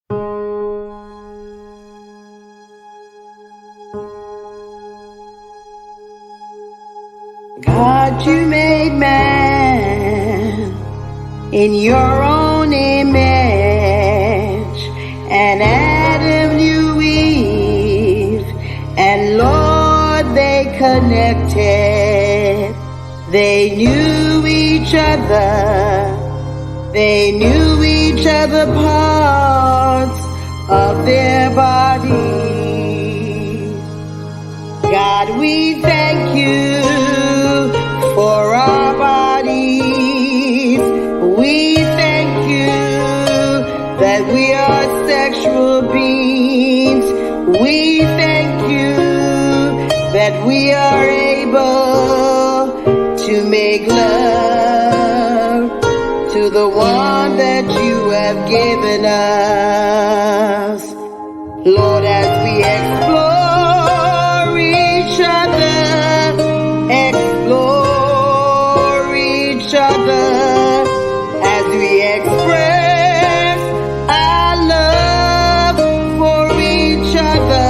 God, you made man in your own image, and Adam knew Eve, and Lord, they connected. They knew each other. They knew each other parts of their bodies. God, we thank you for our bodies. We thank you that we are sexual beings. We thank you that we are able to make love to the one that you have given us. Lord, as we explore each other, explore each other, as we express our love for each other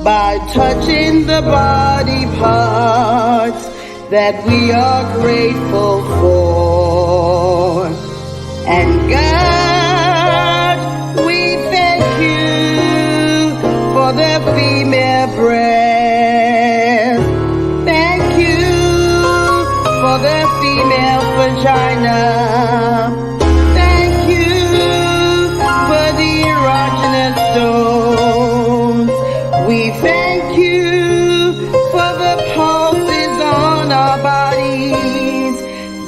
by touching the body parts that we are grateful for. And God, we thank you for the female breast. Thank you for the female vagina. Thank you for the erogenous stones. We thank you for the pulses on our bodies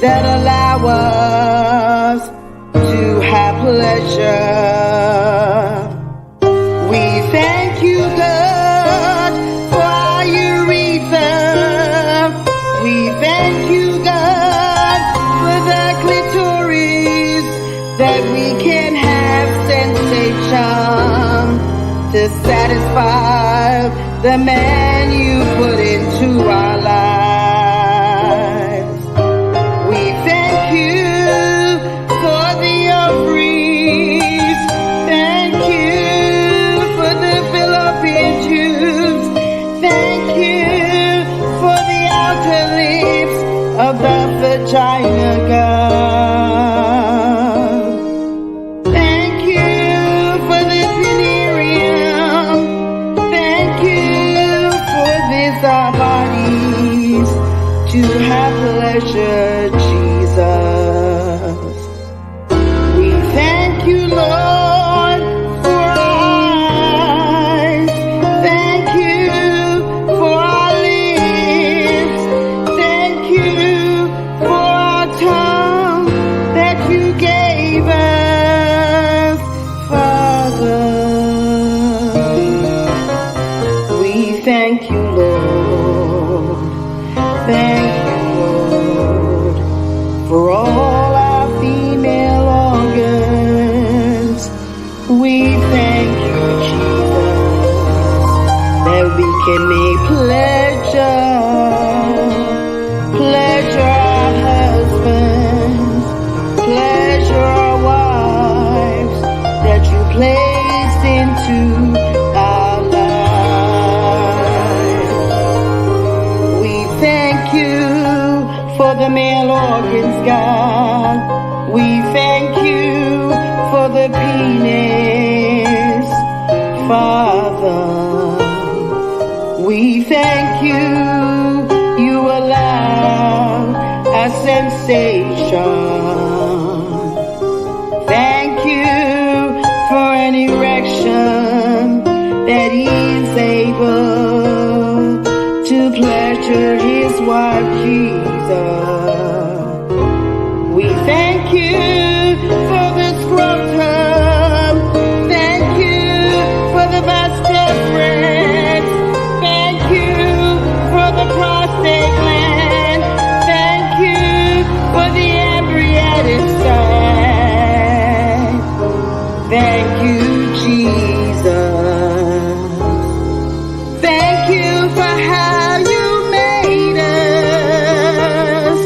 that allow us to have pleasure. We thank you, God, for our urethra. We thank you, God, for the clitoris, that we can have sensation to satisfy the man you put into our lives. We thank you for the ovaries. Thank you for the fallopian tubes. Thank you for the outer lips of the vagina, God. Thank you for the penerium. Thank you for this, our bodies, to have pleasure, Jesus. We thank you, Lord, for our eyes. Thank you for our lips. Thank you for our tongue that you gave us, Father. We thank you, Lord. Thank you, Lord, for all our female organs. We thank you, Jesus, that we can make pleasure our husbands, pleasure our wives, that you placed into our lives. We thank you for the male organs, God. We thank you for the penis, Father. We thank you, you allow a sensation. Thank you for an erection that he's able to pleasure his wife, Jesus. We thank you for the scrotum. Thank you for the vascular. Thank you for the prostate gland. Thank you for the embryonic sac. Thank you, Jesus. Thank you for how you made us.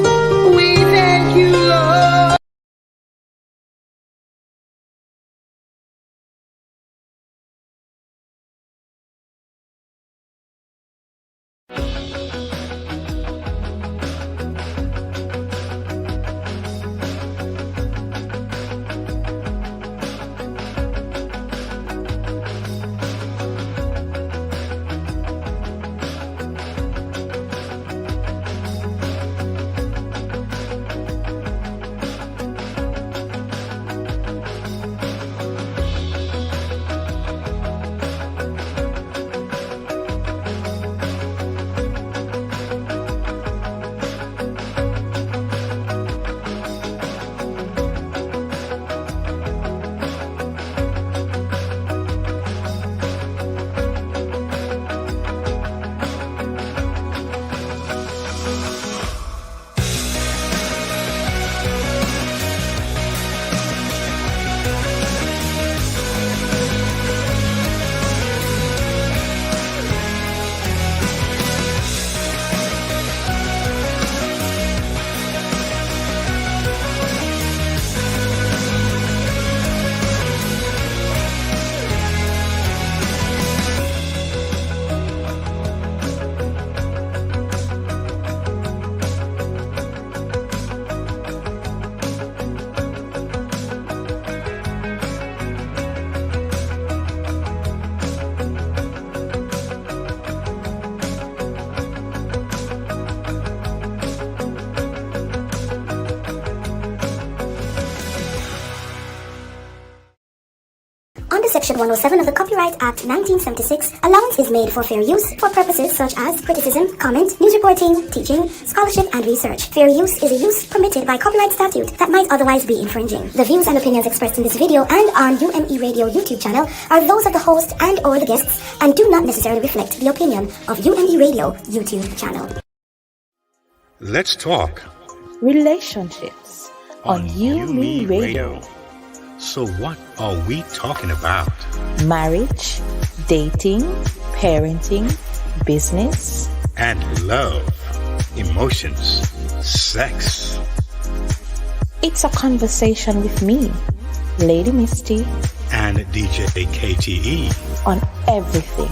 Section 107 of the Copyright Act 1976, allowance is made for fair use for purposes such as criticism, comment, news reporting, teaching, scholarship, and research. Fair use is a use permitted by copyright statute that might otherwise be infringing. The views and opinions expressed in this video and on UMEradio YouTube channel are those of the host and or the guests and do not necessarily reflect the opinion of UMEradio YouTube channel. Let's talk relationships on UMEradio. So what are we talking about? Marriage, dating, parenting, business, And love, emotions, sex. it's a conversation with me, Lady Misty, And DJ KTE. on everything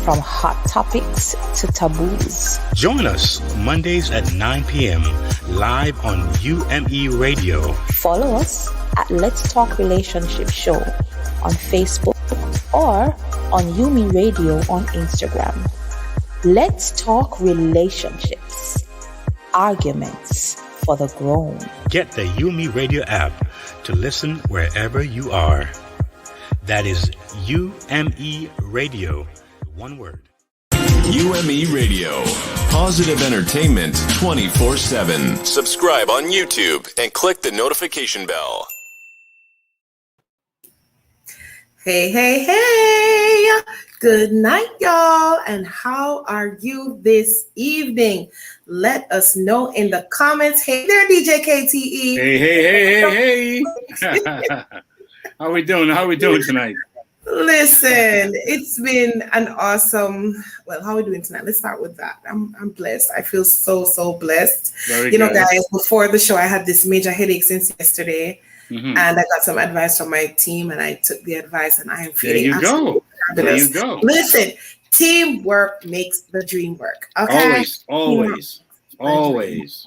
from hot topics to taboos. Join us Mondays at 9 p.m. live on UMEradio. Follow us at Let's Talk Relationship Show on Facebook or on UMEradio on Instagram. Let's talk relationships, arguments for the grown. Get the UMEradio app to listen wherever you are. That is UMEradio, one word. UMEradio. Positive entertainment 24/7. Subscribe on YouTube and click the notification bell. Hey, hey, hey. Good night, y'all. And how are you this evening? Let us know in the comments. Hey there, DJ KTE. Hey. How we doing? How we doing tonight? Listen, it's been an awesome, well, how are we doing tonight? Let's start with that. I'm blessed. I feel so blessed. Very you know, good. guys, before the show, I had this major headache since yesterday. Mhm. And I got some advice from my team, and I took the advice, and I am There feeling you absolutely go. There fabulous. you go. Listen, teamwork makes the dream work. Okay, Always.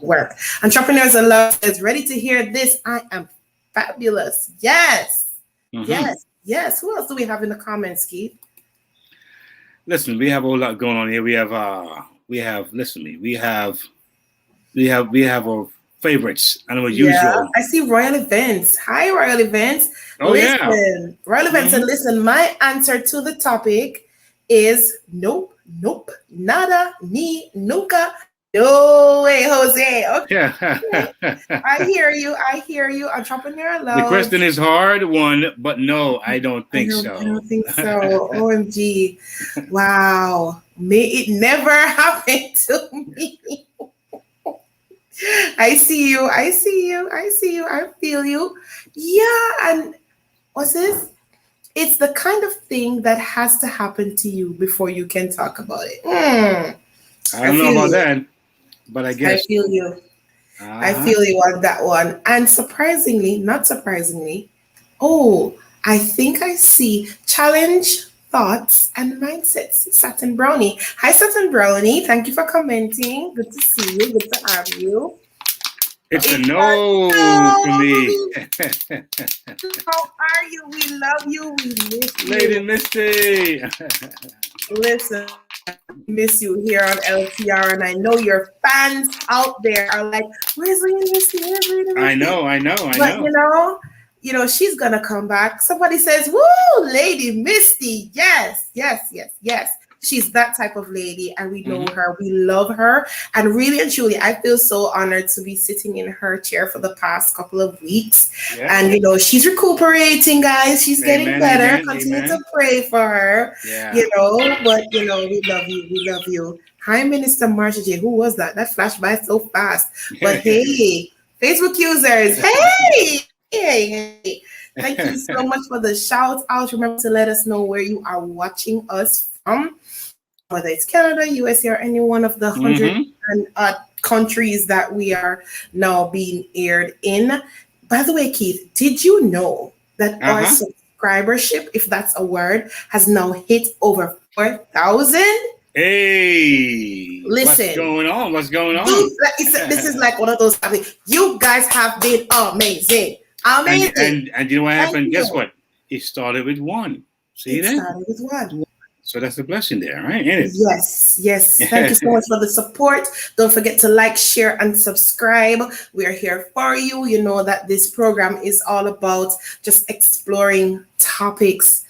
work. Entrepreneurs in Love is ready to hear this. I am fabulous. Yes, Mhm. yes. Who else do we have in the comments, Keith? Listen, we have a whole lot going on here. We have our favorites and our Yeah, usual. I see Royal Events. Hi, Royal Events. Oh, yeah. Listen, Royal Events, and listen, my answer to the topic is nope, nada, ni, nunca. No way, Jose. Okay, Yeah. I hear you. Entrepreneur Love. The question is hard one, but no, I don't think so. I don't think so. OMG. Wow. May it never happen to me. I see you. I feel you. Yeah. And what's this? It's the kind of thing that has to happen to you before you can talk about it. I don't know about that, but I guess. I feel you. I feel you on that one. And not surprisingly, I think I see challenge, thoughts, and mindsets. Satin Brownie. Hi, Satin Brownie. Thank you for commenting. Good to see you. Good to have you. It's a no for me. How are you? We love you. We miss you. Lady Misty. Listen, miss you here on LTR, and I know your fans out there are like, "Where's Lady Misty? Where's Lady Misty?" I know. But you know, she's gonna come back. Somebody says, "Woo, Lady Misty!" Yes. She's that type of lady, and we know her. We love her, and really and truly, I feel so honored to be sitting in her chair for the past couple of weeks. Yeah. And you know, she's recuperating, guys. She's getting better. Continue to pray for her. Yeah. You know, but you know, we love you. We love you. Hi, Minister Marsha J. Who was that? That flashed by so fast. But hey, Facebook users, hey. Thank you so much for the shout out. Remember to let us know where you are watching us from, whether it's Canada, USA, or any one of the 100 and countries that we are now being aired in. By the way, Keith, did you know that our subscribership, if that's a word, has now hit over 4,000? Hey, listen, what's going on? This is like one of those things. You guys have been amazing. And you know what happened? Guess what? It started with one. See that? Started with one. So that's a blessing there, right? Ain't it? Yes. Thank you so much for the support. Don't forget to like, share, and subscribe. We are here for you. You know that this program is all about just exploring topics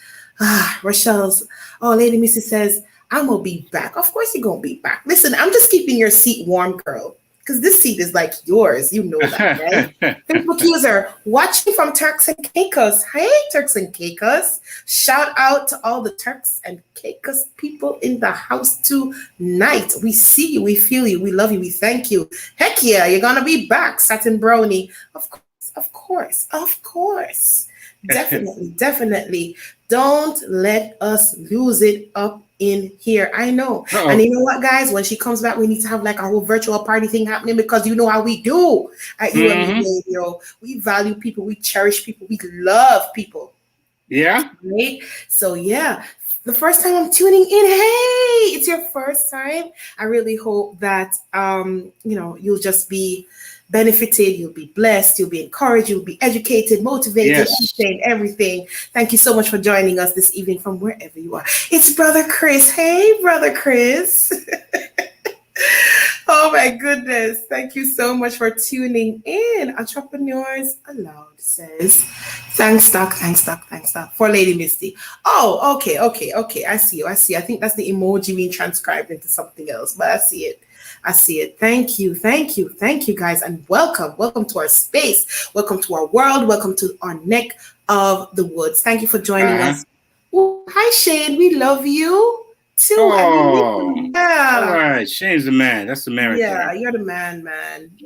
Rochelle's, Lady Misty says, I'm going to be back. Of course you're going to be back. Listen, I'm just keeping your seat warm, girl. Because this seat is like yours. You know that, right? Facebook user, watching from Turks and Caicos. Hey, Turks and Caicos. Shout out to all the Turks and Caicos people in the house tonight. We see you. We feel you. We love you. We thank you. Heck yeah, you're going to be back, Satin Brownie. Of course. Definitely. Don't let us lose it up in here. I know. Uh-oh. And you know what, guys? When she comes back, we need to have like a whole virtual party thing happening, because you know how we do at UME Radio. We value people. We cherish people. We love people. Yeah. Right? So, yeah. The first time I'm tuning in, hey, it's your first time. I really hope that, you'll just be benefited, you'll be blessed, you'll be encouraged, you'll be educated, motivated, everything. Thank you so much for joining us this evening from wherever you are. It's Brother Chris. Hey, Brother Chris. Oh my goodness. Thank you so much for tuning in. Entrepreneurs Aloud says, thanks, Doc, for Lady Misty. Oh, okay. I see you. I think that's the emoji being transcribed into something else, but I see it. Thank you, guys, and welcome to our space. Welcome to our world. Welcome to our neck of the woods. Thank you for joining us. Ooh, hi, Shane. We love you too. Oh, yeah. All right. Shane's the man. That's the man. Yeah, you're the man.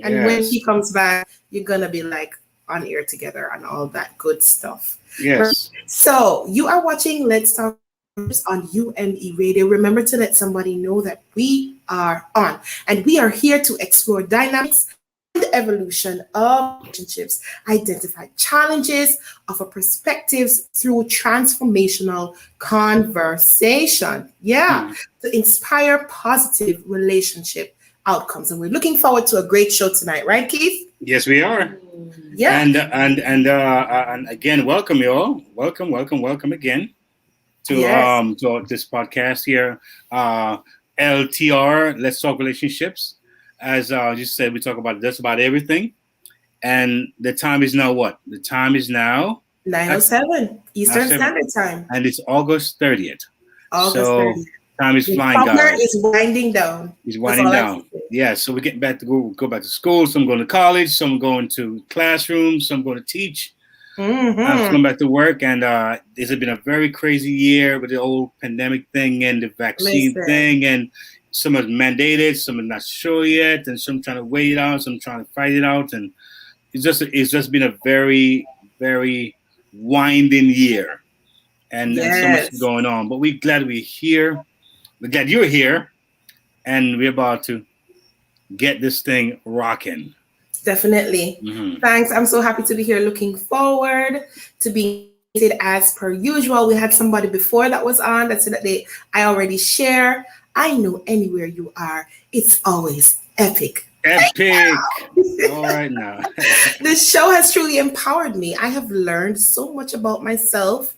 And when he comes back, you're gonna be like on air together and all that good stuff. Yes. So you are watching Let's Talk on UME Radio. Remember to let somebody know that we are on, and we are here to explore dynamics and the evolution of relationships, identify challenges, offer perspectives through transformational conversation. To inspire positive relationship outcomes. And we're looking forward to a great show tonight, right, Keith? Yes, we are. Yeah. And again, welcome you all. Welcome again to this podcast here. LTR, Let's Talk Relationships. As you said, we talk about just about everything. And the time is now what? The time is now 9:07 Eastern Standard Time. And it's August 30th. August 30th. Time is flying, guys. Is winding down. He's winding down. Yeah, so we're getting back to go back to school. Some going to college, some going to classrooms, some going to teach. Some going back to work. And this has been a very crazy year with the old pandemic thing and the vaccine thing. And some are mandated, some are not sure yet, and some trying to wait it out, some trying to fight it out. And it's just been a very, very winding year. And so much going on. But we're glad we're here. We're glad you're here, and we're about to get this thing rocking. Definitely. Thanks. I'm so happy to be here. Looking forward to being as per usual. We had somebody before that was on that said that I already share. I know anywhere you are, it's always epic. All right now. This show has truly empowered me. I have learned so much about myself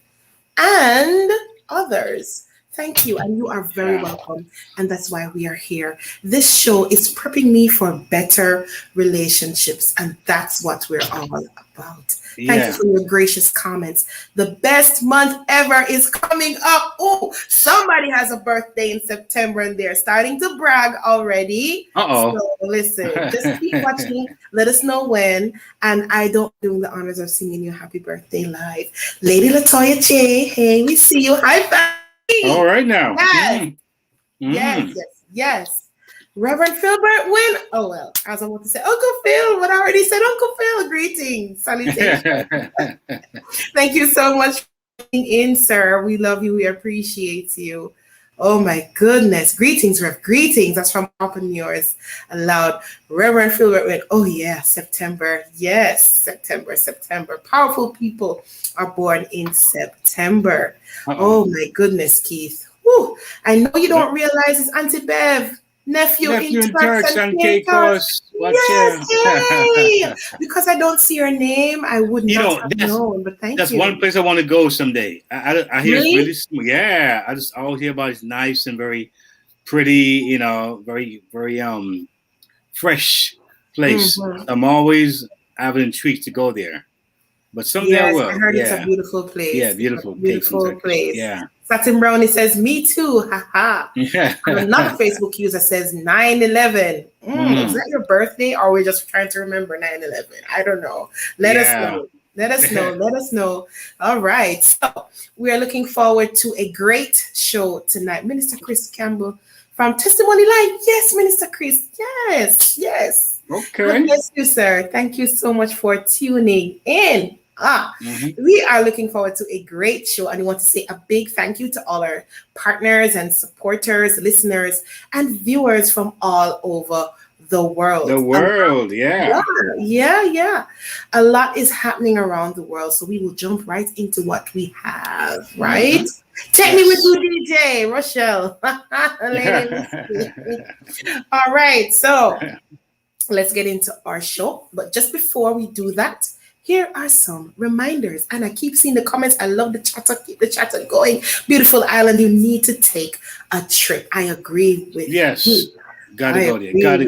and others. Thank you, and you are very welcome, and that's why we are here. This show is prepping me for better relationships, and that's what we're all about. Thank you for your gracious comments. The best month ever is coming up. Oh, somebody has a birthday in September, and they're starting to brag already. So listen, just keep watching. Let us know when, and I don't do the honors of singing you happy birthday live. Lady Latoya J, hey, we see you. Hi, family. All right now. Yes. Reverend Philbert Wynn. Oh, well, I was about to say Uncle Phil, but I already said Uncle Phil. Greetings. Salutations. Thank you so much for being in, sir. We love you. We appreciate you. Oh, my goodness. Greetings, Rev. Greetings. That's from Entrepreneurs Aloud. Reverend Philbert Wynn. Oh, yeah. September. Yes. September. Powerful people are born in September. Oh, my goodness, Keith. Whew. I know you don't realize it's Auntie Bev. Nephew in Turks and Caicos. Yes, because I don't see your name, I would not have known. But thank you. That's one place I want to go someday. I hear it's really smooth. Yeah, I always hear about it's nice and very pretty. Very very fresh place. I'm always having intrigued to go there. But someday I will. I heard it's a beautiful place. Yeah, beautiful place. Yeah. Satin Brownie says, me too. Haha. Yeah. Another Facebook user says 9/11. Is that your birthday, or we're just trying to remember 9/11? I don't know. Let us know. Let us know. All right. So we are looking forward to a great show tonight. Minister Chris Campbell from Testimony Live. Yes, Minister Chris. Yes. Okay. God bless you, sir. Thank you so much for tuning in. We are looking forward to a great show, and we want to say a big thank you to all our partners and supporters, listeners, and viewers from all over the world. Yeah. A lot is happening around the world, so we will jump right into what we have, right? Take me with you, DJ Rochelle. All right, so let's get into our show. But just before we do that, here are some reminders. And I keep seeing the comments. I love the chatter. Keep the chatter going. Beautiful island. You need to take a trip. I agree with you. Gotta go there. Gotta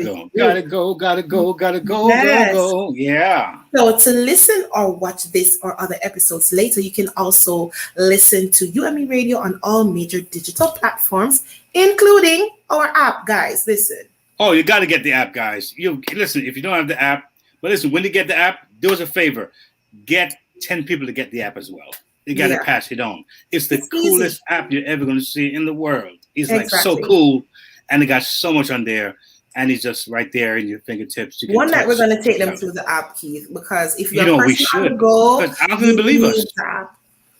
go. Go. Yeah. So to listen or watch this or other episodes later, you can also listen to UME Radio on all major digital platforms, including our app, guys. Listen. Oh, you got to get the app, guys. Listen, if you don't have the app, but listen, when you get the app, do us a favor. Get 10 people to get the app as well. You got to pass it on. It's the coolest app you're ever going to see in the world. It's like so cool. And it got so much on there. And it's just right there in your fingertips. One night we're going to take them through the app, Keith, because if you're we should. Go, I don't think they believe us.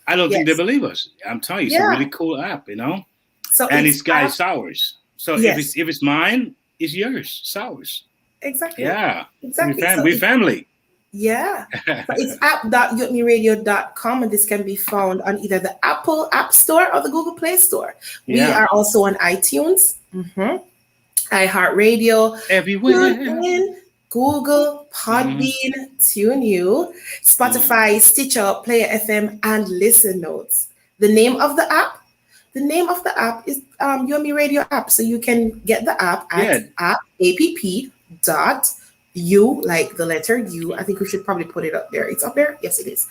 I don't think they Yes. believe us. I'm telling you, it's a really cool app, you know? So and it's got ours. So if it's mine, it's yours. It's ours. Exactly. Yeah. Exactly. We're family. Yeah. So it's app.umeradio.com, and this can be found on either the Apple App Store or the Google Play Store. We are also on iTunes, iHeartRadio, everywhere. Google, Podbean, TuneU, Spotify, Stitcher, Player FM, and Listen Notes. The name of the app is UME Radio app. So you can get the app at app.u, like the letter U. I think we should probably put it up there. It's up there? Yes, it is.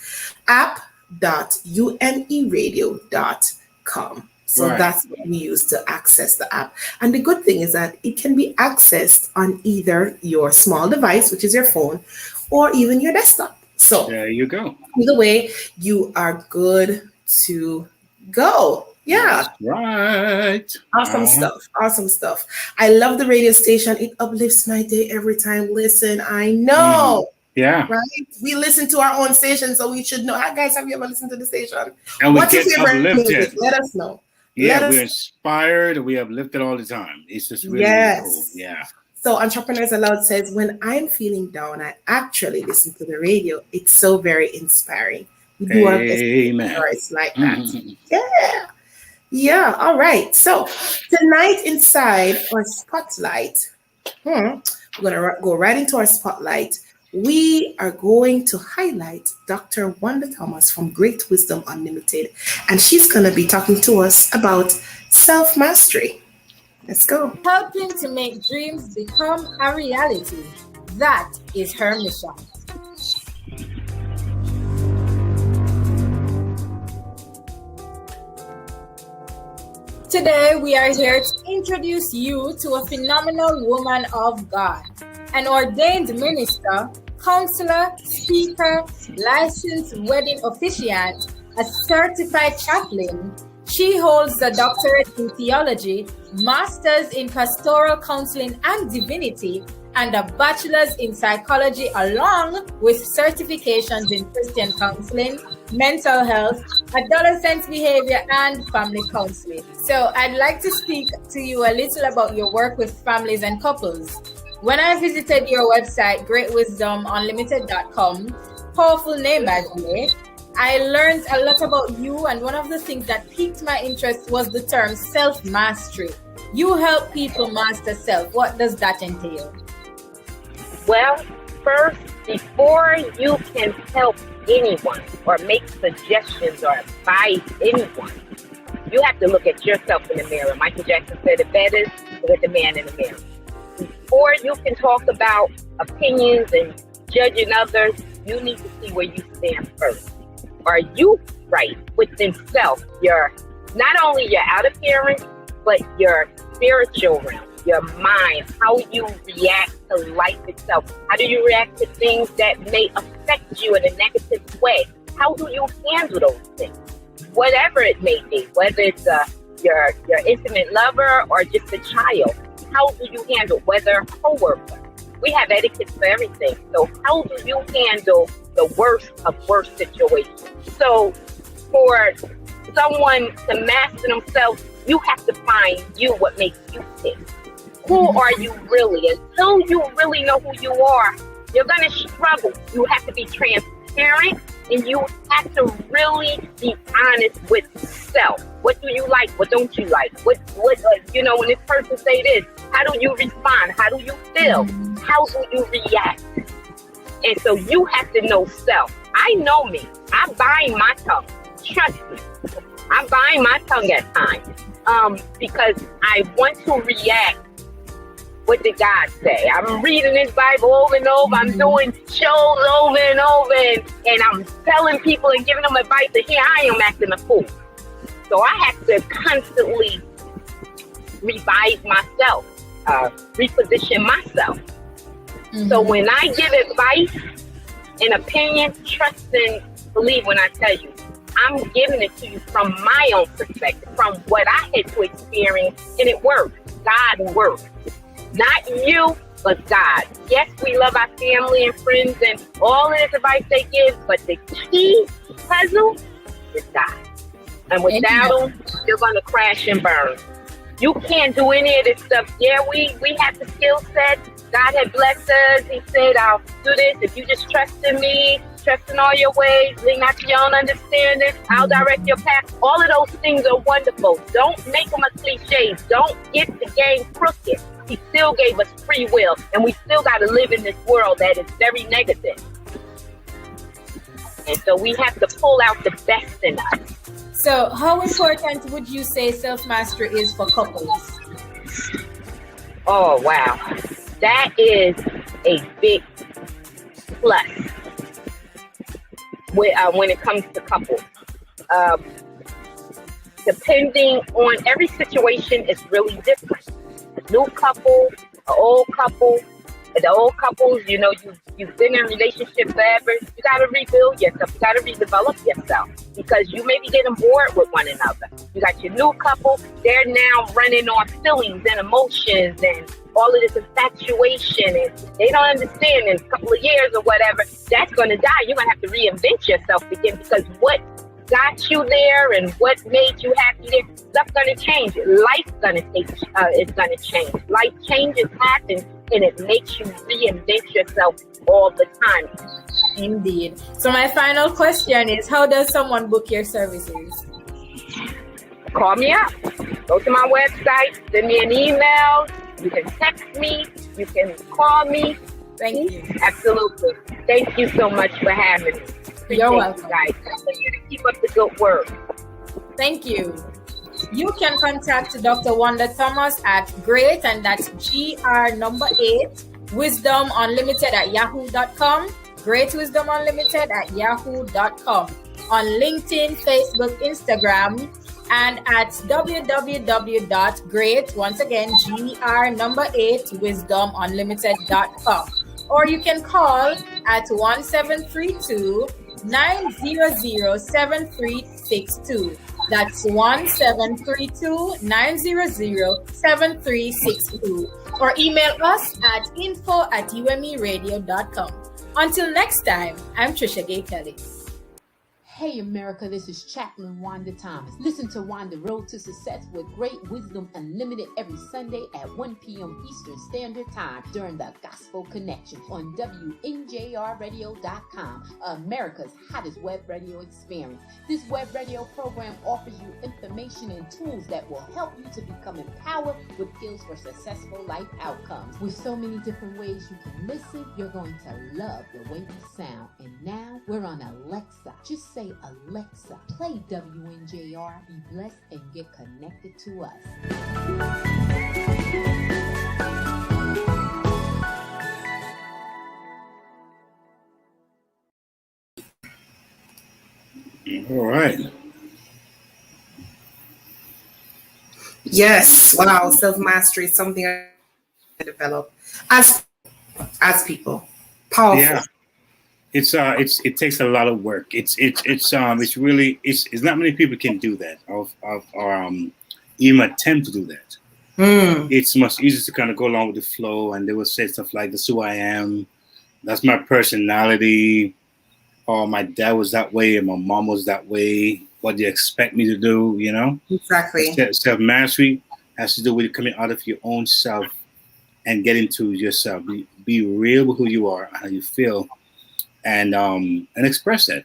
app.umeradio.com. So that's what we use to access the app. And the good thing is that it can be accessed on either your small device, which is your phone, or even your desktop. So there you go. Either way, you are good to go. Yeah. That's right. Awesome stuff. I love the radio station. It uplifts my day every time. Listen, I know. Yeah. Right? We listen to our own station, so we should know. Hi, guys, have you ever listened to the station? And What's your favorite music? Let us know. Yeah, we're inspired. We uplifted all the time. It's just really, really cool. Yeah. So Entrepreneurs Aloud says, when I'm feeling down, I actually listen to the radio. It's so very inspiring. We do our best. It's like that. Yeah. All right. So tonight inside our spotlight, we're going to go right into our spotlight. We are going to highlight Dr. Wanda Thomas from Great Wisdom Unlimited, and she's going to be talking to us about self-mastery. Let's go. Helping to make dreams become a reality. That is her mission. Today, we are here to introduce you to a phenomenal woman of God, an ordained minister, counselor, speaker, licensed wedding officiant, a certified chaplain. She holds a doctorate in theology, master's in pastoral counseling and divinity, and a bachelor's in psychology, along with certifications in Christian counseling, mental health, adolescent behavior, and family counseling. So I'd like to speak to you a little about your work with families and couples. When I visited your website, greatwisdomunlimited.com, powerful name by the way, I learned a lot about you, and one of the things that piqued my interest was the term self-mastery. You help people master self. What does that entail? Well, first, before you can help anyone or make suggestions or advise anyone, you have to look at yourself in the mirror. Michael Jackson said it better, look at the man in the mirror. Before you can talk about opinions and judging others, you need to see where you stand first. Are you right within self? Not only your outer appearance, but your spiritual realm, your mind, how you react to life itself. How do you react to things that may affect you in a negative way? How do you handle those things? Whatever it may be, whether it's your intimate lover or just a child, how do you handle, whether a coworker? We have etiquette for everything. So how do you handle the worst of worst situations? So for someone to master themselves, you have to find you, what makes you tick. Who are you really? Until you really know who you are, you're going to struggle. You have to be transparent, and you have to really be honest with self. What do you like? What don't you like? What when this person say this, how do you respond? How do you feel? How do you react? And so you have to know self. I know me. I bind my tongue. Trust me. I bind my tongue at times because I want to react. What did God say? I'm reading this Bible over and over. I'm doing shows over and over, and I'm telling people and giving them advice, and here I am acting a fool. So I have to constantly revise myself, reposition myself. So when I give advice and opinion, trust and believe when I tell you, I'm giving it to you from my own perspective, from what I had to experience, and it worked. God worked. Not you, but God. Yes, we love our family and friends and all of this advice they give, but the key puzzle is God. And without Him, you're going to crash and burn. You can't do any of this stuff. Yeah, we have the skill set. God had blessed us. He said, I'll do this. If you just trust in me, trust in all your ways, lean not to your own understanding, I'll direct your path. All of those things are wonderful. Don't make them a cliche. Don't get the game crooked. He still gave us free will, and we still got to live in this world that is very negative. And so we have to pull out the best in us. So how important would you say self-mastery is for couples? Oh, wow. That is a big plus when it comes to couples. Depending on every situation is really different. A new couple, an old couple. The old couples, you've been in a relationship forever. You got to rebuild yourself. You got to redevelop yourself because you may be getting bored with one another. You got your new couple. They're now running on feelings and emotions and all of this infatuation, and they don't understand in a couple of years or whatever, that's going to die. You're going to have to reinvent yourself again because what got you there and what made you happy there, stuff's going to change. Life's going to change. Life changes happen, and it makes you reinvent yourself all the time. Indeed. So my final question is, how does someone book your services? Call me up. Go to my website. Send me an email. You can text me. You can call me. Thank you. Absolutely. Thank you so much for having me. You're welcome. You guys. Continue to keep up the good work. Thank you. You can contact Dr. Wanda Thomas at GREAT, and that's GR8 Wisdom Unlimited at yahoo.com. Great Wisdom Unlimited at yahoo.com. On LinkedIn, Facebook, Instagram, and at www.great, once again, GR8 Wisdom Unlimited.com. Or you can call at 1732 900-7362. That's 1732-900-7362. Or email us at info@UMEradio.com. Until next time, I'm Trisha Gay Kelly. Hey America, this is Chaplain Wanda Thomas. Listen to Wanda Road to Success with Great Wisdom Unlimited every Sunday at 1 p.m. Eastern Standard Time during the Gospel Connection on UMEradio.com, America's hottest web radio experience. This web radio program offers you information and tools that will help you to become empowered with skills for successful life outcomes. With so many different ways you can listen, you're going to love the way we sound. And now we're on Alexa. Just say, Alexa, play WNJR, be blessed, and get connected to us. All right. Yes. Wow. Self-mastery is something I develop as people. Powerful. Yeah. It takes a lot of work. It's really not many people can do that even attempt to do that. It's much easier to kind of go along with the flow, and they will say stuff like, "That's who I am. That's my personality." Or my dad was that way, and my mom was that way. What do you expect me to do? You know, exactly. Self-mastery has to do with coming out of your own self and getting to yourself. Be real with who you are, how you feel, and express it.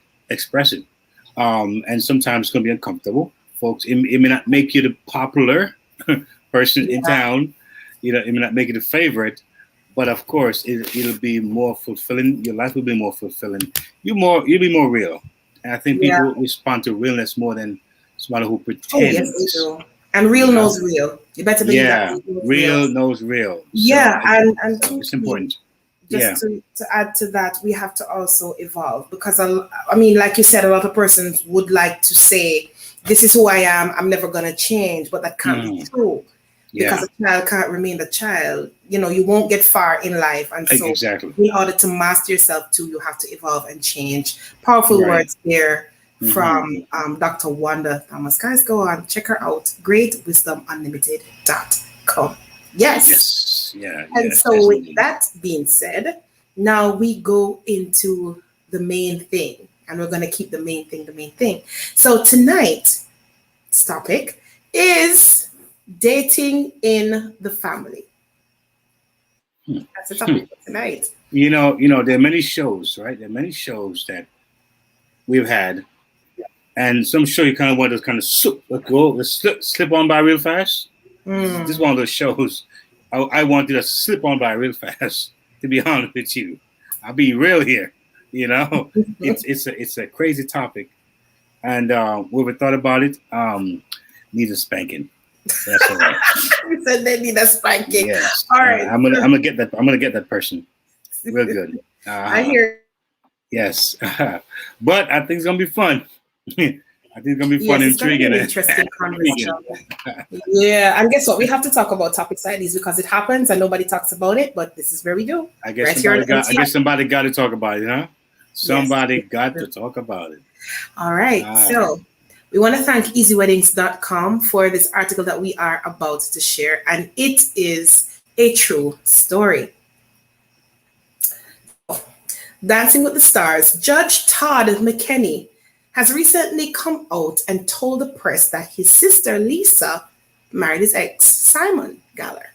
And sometimes it's going to be uncomfortable, folks. It may not make you the popular person in town. You know, it may not make it a favorite. But of course, it'll be more fulfilling. Your life will be more fulfilling. You'll be more real. And I think people respond to realness more than somebody who pretends. Oh, yes, they do. And real knows real. You better believe that. Real knows real. Yeah, so and it's important. Just to add to that, we have to also evolve because I mean, like you said, a lot of persons would like to say, "This is who I am. I'm never gonna change," but that can't be true. Because a child can't remain a child. You know, you won't get far in life. And so in order to master yourself too, you have to evolve and change. Powerful words there from Dr. Wanda Thomas. Guys, go on, check her out. GreatWisdomUnlimited.com. Yes. And so with that being said, now we go into the main thing. And we're going to keep the main thing. So tonight's topic is dating in the family. That's the topic for tonight. You know, there are many shows, right? There are many shows that we've had, and some show you kind of want to kind of slip on by real fast. This is one of those shows I wanted to slip on by real fast. To be honest with you, I'll be real here. You know, it's a crazy topic, and whoever thought about it needs a spanking. That's all right. You said they need a spanking. Yes. All right. I'm gonna get that. I'm gonna get that person. Real good. I hear. Yes. But I think it's gonna be fun. I think it's gonna be fun and intriguing. Interesting conversation. Yeah, and guess what? We have to talk about topics like these because it happens and nobody talks about it. But this is where we do. I guess somebody got to talk about it, huh? Somebody got to talk about it. All right. So we want to thank easyweddings.com for this article that we are about to share, and it is a true story. Dancing with the Stars, Judge Todd McKinney has recently come out and told the press that his sister Lisa married his ex, Simon Galler,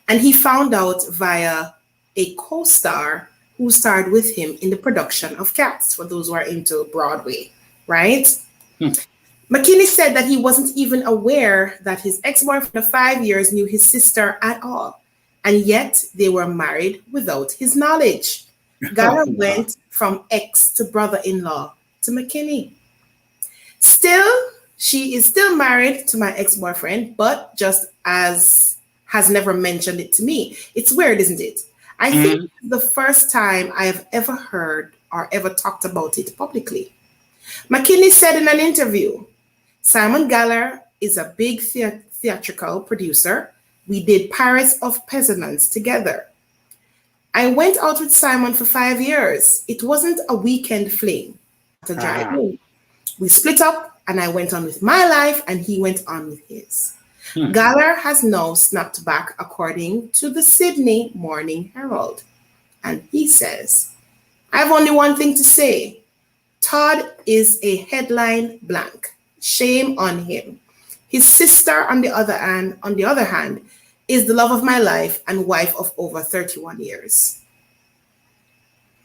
and he found out via a co-star who starred with him in the production of Cats, for those who are into Broadway, right? McKinney said that he wasn't even aware that his ex-boyfriend of 5 years knew his sister at all, and yet they were married without his knowledge. Galler went from ex to brother-in-law to McKinney. Still, she is still married to my ex-boyfriend, but just as has never mentioned it to me. It's weird, isn't it? I think the first time I have ever heard or ever talked about it publicly. McKinney said in an interview, Simon Galler is a big theatrical producer. We did Pirates of Pestilence together. I went out with Simon for 5 years. It wasn't a weekend fling. After driving, we split up and I went on with my life and he went on with his. Galler has now snapped back according to the Sydney Morning Herald. And he says, I have only one thing to say. Todd is a headline blank. Shame on him. His sister, on the other hand, is the love of my life and wife of over 31 years.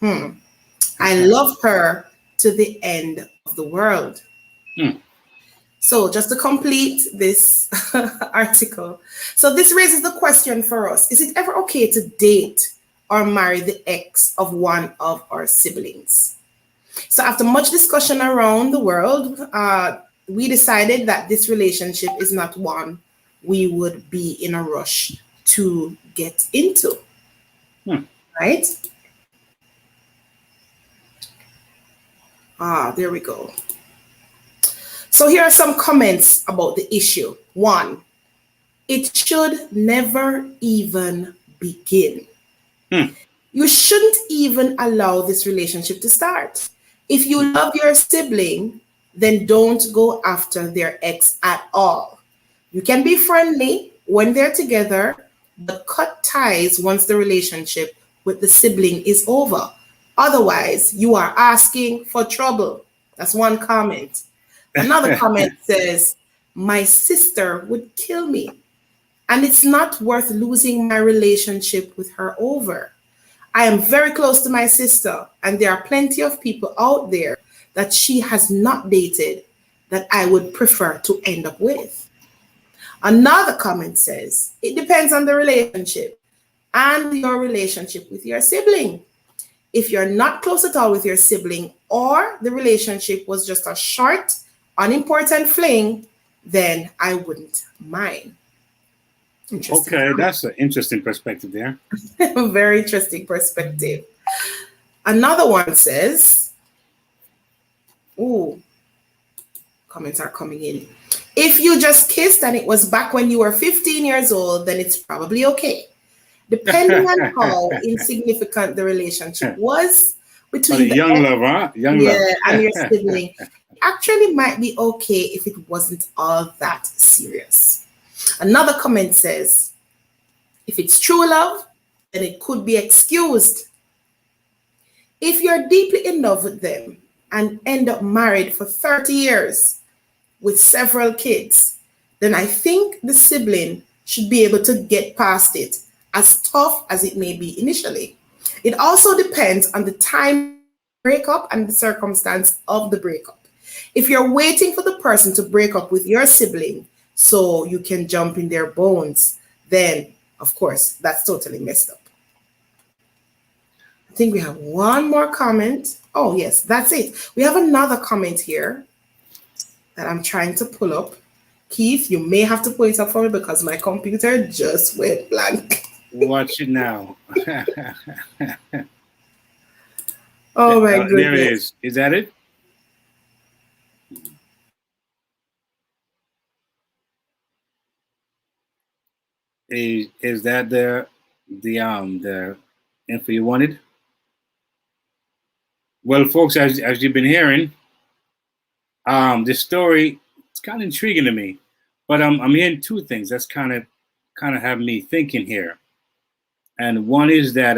I love her to the end of the world. So just to complete this article. So this raises the question for us. Is it ever okay to date or marry the ex of one of our siblings? So after much discussion around the world, we decided that this relationship is not one we would be in a rush to get into. Right? There we go. So here are some comments about the issue. 1, it should never even begin. You shouldn't even allow this relationship to start. If you love your sibling, then don't go after their ex at all. You can be friendly when they're together, but cut ties once the relationship with the sibling is over. Otherwise, you are asking for trouble. That's one comment. Another comment says, my sister would kill me, and it's not worth losing my relationship with her over. I am very close to my sister, and there are plenty of people out there that she has not dated that I would prefer to end up with. Another comment says, it depends on the relationship and your relationship with your sibling. If you're not close at all with your sibling, or the relationship was just a short, unimportant fling, then I wouldn't mind. Okay, that's an interesting perspective there. Very interesting perspective. Another one says, comments are coming in. If you just kissed and it was back when you were 15 years old, then it's probably okay. Depending on how insignificant the relationship was between the young love, huh? Young love. and your sibling, actually might be okay if it wasn't all that serious. Another comment says, if it's true love, then it could be excused. If you're deeply in love with them and end up married for 30 years with several kids, then I think the sibling should be able to get past it, as tough as it may be initially. It also depends on the time breakup and the circumstance of the breakup. If you're waiting for the person to break up with your sibling so you can jump in their bones, then of course that's totally messed up. I think we have one more comment. Oh yes, that's it. We have another comment here that I'm trying to pull up. Keith, you may have to pull it up for me because my computer just went blank. Watch it now. Oh my goodness. There it is. Is that it? Is that the info you wanted? Well, folks, as you've been hearing, this story, it's kind of intriguing to me, but I'm hearing two things that's kind of have me thinking here. And one is that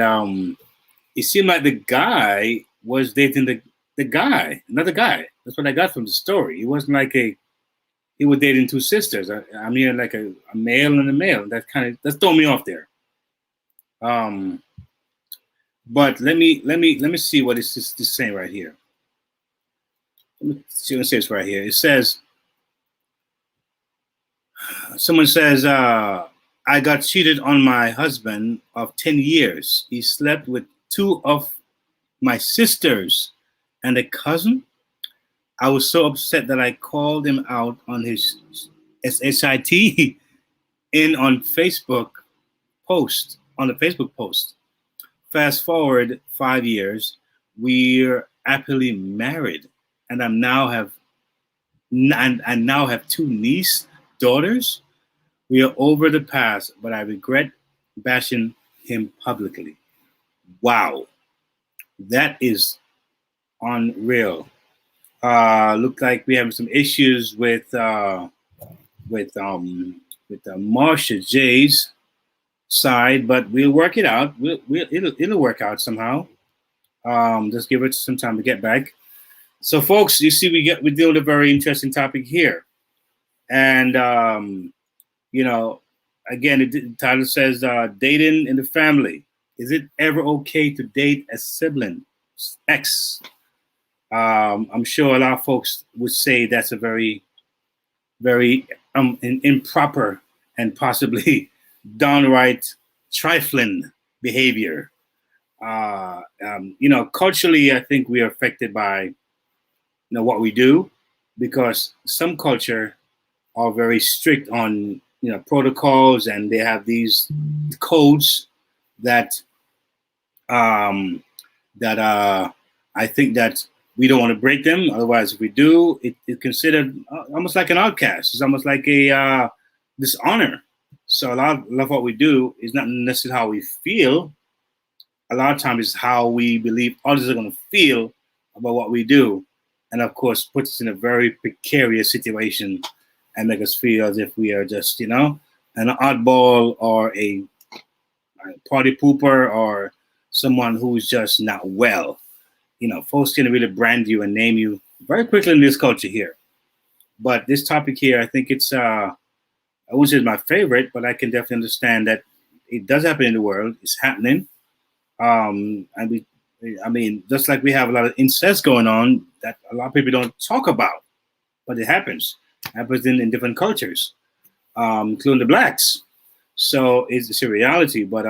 it seemed like the guy was dating the guy, another guy. That's what I got from the story. It wasn't like he was dating two sisters. I'm hearing like a male and a male. That's throwing me off there. But let me see what it's saying right here. Let me see what it says right here. It says, someone says, I got cheated on my husband of 10 years. He slept with two of my sisters and a cousin. I was so upset that I called him out on his SHIT on Facebook post, on the Facebook post. Fast forward 5 years, we're happily married, and I now have two niece daughters. We are over the past, but I regret bashing him publicly. Wow, that is unreal. Look like we have some issues with Marsha J's side, but we'll work it out. It'll work out somehow. Just give it some time to get back. So, folks, you see, we deal with a very interesting topic here, and again, the title says dating in the family. Is it ever okay to date a sibling, ex? I'm sure a lot of folks would say that's a very, very improper and possibly downright trifling behavior. Culturally, I think we are affected by what we do, because some culture are very strict on protocols, and they have these codes that I think that we don't want to break them. Otherwise, if we do, it's considered almost like an outcast. It's almost like a dishonor. So a lot of what we do is not necessarily how we feel. A lot of times it's how we believe others are going to feel about what we do. And of course, puts us in a very precarious situation and make us feel as if we are just, an oddball or a party pooper or someone who's just not well. Folks can really brand you and name you very quickly in this culture here. But this topic here, I think it's, I wouldn't say it's my favorite, but I can definitely understand that it does happen in the world. It's happening. Just like we have a lot of incest going on that a lot of people don't talk about, but it happens. It happens in different cultures, including the blacks. So it's a reality, but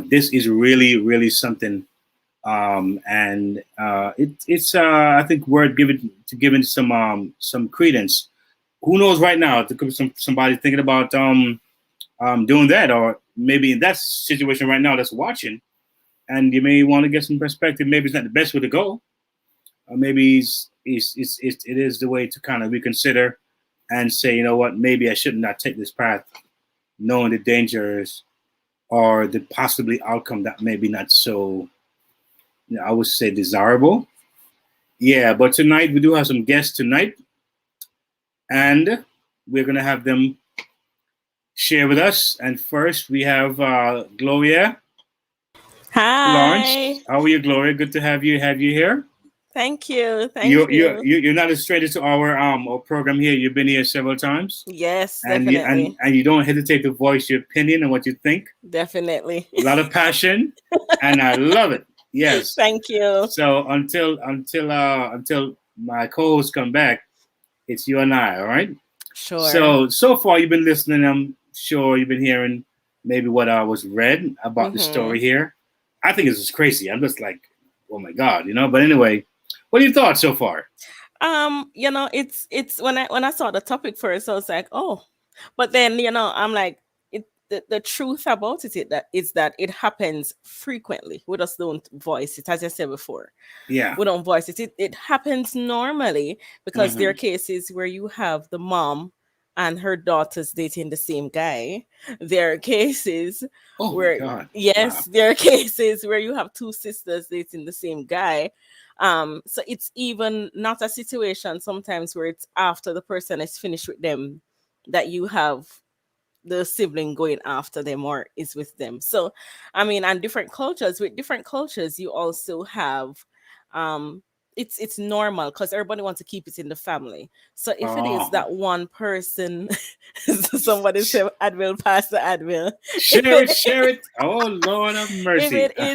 this is really, really something. It's I think worth giving some credence. Who knows right now? There could be somebody thinking about doing that, or maybe in that situation right now that's watching, and you may want to get some perspective. Maybe it's not the best way to go, or maybe it is the way to kind of reconsider and say, you know what, maybe I should not take this path, knowing the dangers or the possibly outcome that may be not so, I would say, desirable. Yeah, but tonight we do have some guests tonight, and we're gonna have them share with us. And first we have Gloria. Hi. Lawrence. How are you, Gloria? Good to have you here. Thank you. Thank you. You're not a stranger to our program here. You've been here several times. Yes, and definitely. And you don't hesitate to voice your opinion and what you think. Definitely. A lot of passion, and I love it. Yes. Thank you. So until my co-hosts come back, it's you and I. All right. Sure. So far you've been listening. I'm sure you've been hearing maybe what I was read about the story here. I think this is crazy. I'm just like, oh my God, But anyway, what are your thoughts so far? It's when I saw the topic first, I was like, oh, but then I'm like, the truth about it is that it happens frequently. We just don't voice it, as I said before. Yeah, we don't voice it. It happens normally because there are cases where you have the mom and her daughters dating the same guy. There are cases there are cases where you have two sisters dating the same guy. So it's even not a situation sometimes where it's after the person is finished with them that you have the sibling going after them or is with them. So, and with different cultures, you also have, it's normal because everybody wants to keep it in the family. So if it is that one person, somebody said Advil, Pastor Advil. Share it. Oh, Lord of mercy. If it is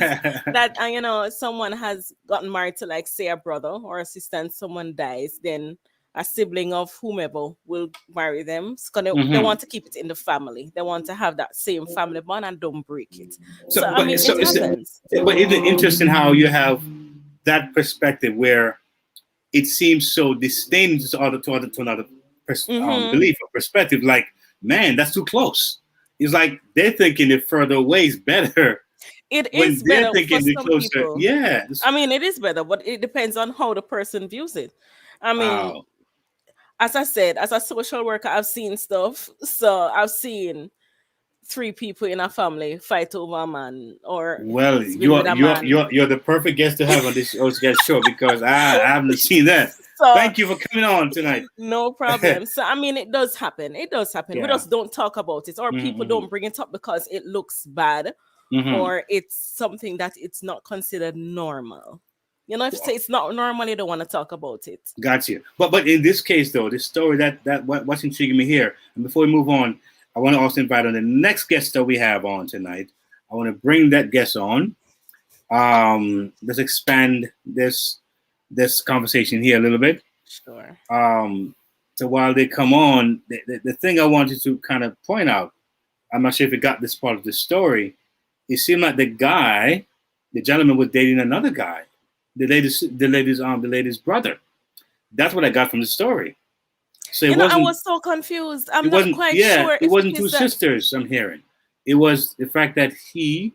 that, someone has gotten married to, like, say, a brother or a sister and someone dies, then a sibling of whomever will marry them. They want to keep it in the family. They want to have that same family bond and don't break it. It happens. But isn't it interesting how you have that perspective where it seems so disdainful to another belief or perspective? Like, man, that's too close. It's like they're thinking it further away is better. It is better for some closer. people. Yeah. It is better, but it depends on how the person views it. As I said, as a social worker, I've seen stuff. So I've seen 3 people in a family fight over a man. You're the perfect guest to have on this show because I haven't seen that. So, thank you for coming on tonight. No problem. So it does happen. It does happen. Yeah. We just don't talk about it, or people don't bring it up because it looks bad, or it's something that it's not considered normal. If it's not normal, you don't want to talk about it. Got you. But in this case, though, this story what's intriguing me here, and before we move on, I want to also invite on the next guest that we have on tonight. I want to bring that guest on. Let's expand this conversation here a little bit. Sure. So while they come on, the thing I wanted to kind of point out, I'm not sure if you got this part of the story. It seemed like the gentleman was dating another guy. The lady's brother. That's what I got from the story. So I was so confused. I'm not quite sure. It wasn't two sisters. I'm hearing. It was the fact that he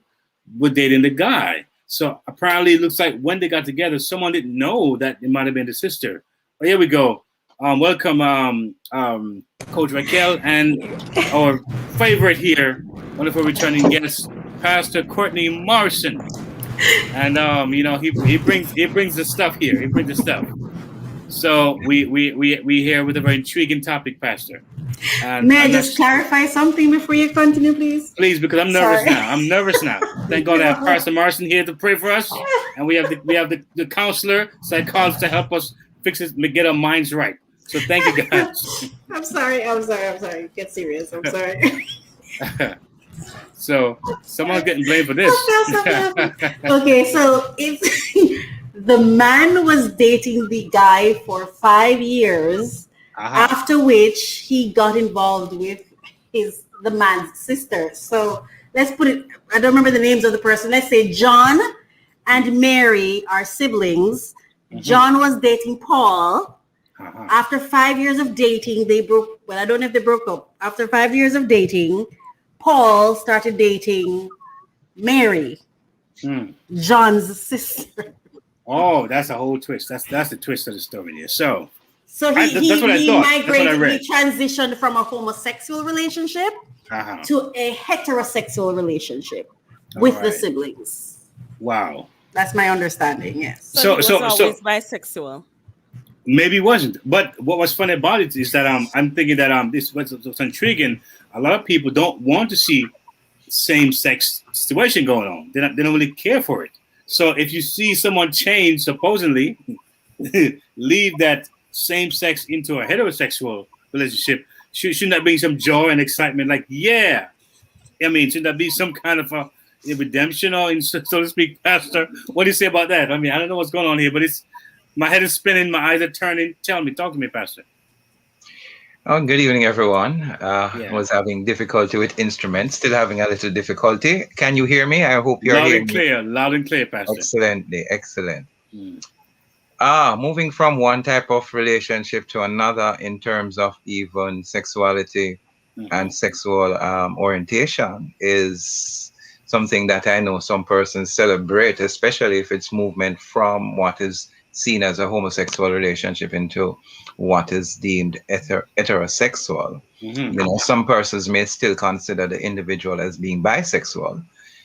was dating the guy. So apparently, it looks like when they got together, someone didn't know that it might have been the sister. But here we go. Welcome, Coach Raquel, and our favorite here, wonderful returning guest, Pastor Courtney Morrison. And he brings the stuff here. He brings the stuff. So we here with a very intriguing topic, Pastor. And may I just clarify something before you continue, please? Please, because I'm nervous now. I'm nervous now. Thank God I have Pastor Morrison here to pray for us, and we have the counselor, psychologist to help us fix it, get our minds right. So thank you, guys. I'm sorry. Get serious. I'm sorry. So someone's getting blamed for this. Okay, so if the man was dating the guy for 5 years, after which he got involved with the man's sister. So let's put it, I don't remember the names of the person. Let's say John and Mary are siblings. John was dating Paul. After 5 years of dating, they broke. Well, I don't know if they broke up. After 5 years of dating, Paul started dating Mary, John's sister. Oh, that's a whole twist. That's the twist of the story there. So he migrated. He transitioned from a homosexual relationship to a heterosexual relationship with the siblings. Wow, that's my understanding. Yes. So he was always bisexual. Maybe it wasn't, but what was funny about it is that I'm thinking that this was intriguing. A lot of people don't want to see same-sex situation going on. They don't really care for it. So if you see someone change, supposedly leave that same-sex into a heterosexual relationship, shouldn't that bring some joy and excitement? Like, yeah, I mean, shouldn't that be some kind of a redemption, or so to speak, Pastor? What do you say about that? I mean, I don't know what's going on here, but my head is spinning, my eyes are turning. Talk to me, Pastor. Oh, good evening, everyone. I was having difficulty with instruments, still having a little difficulty. Can you hear me? I hope you're hearing me. Loud and clear, Pastor. Excellent. Moving from one type of relationship to another in terms of even sexuality and sexual orientation is something that I know some persons celebrate, especially if it's movement from what is seen as a homosexual relationship into what is deemed heterosexual. You know, some persons may still consider the individual as being bisexual,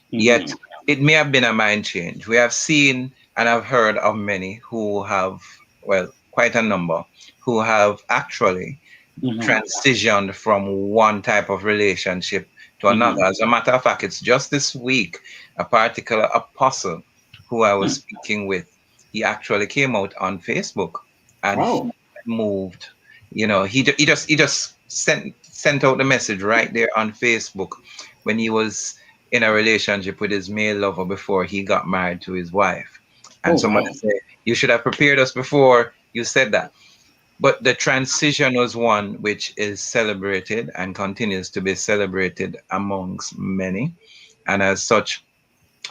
yet it may have been a mind change. We have seen and I've heard of many who have, well, quite a number, who have actually transitioned from one type of relationship to another. As a matter of fact, it's just this week, a particular apostle who I was speaking with, he actually came out on Facebook and he moved. You know, he just sent out the message right there on Facebook when he was in a relationship with his male lover before he got married to his wife. And someone said, you should have prepared us before you said that. But the transition was one which is celebrated and continues to be celebrated amongst many. And as such,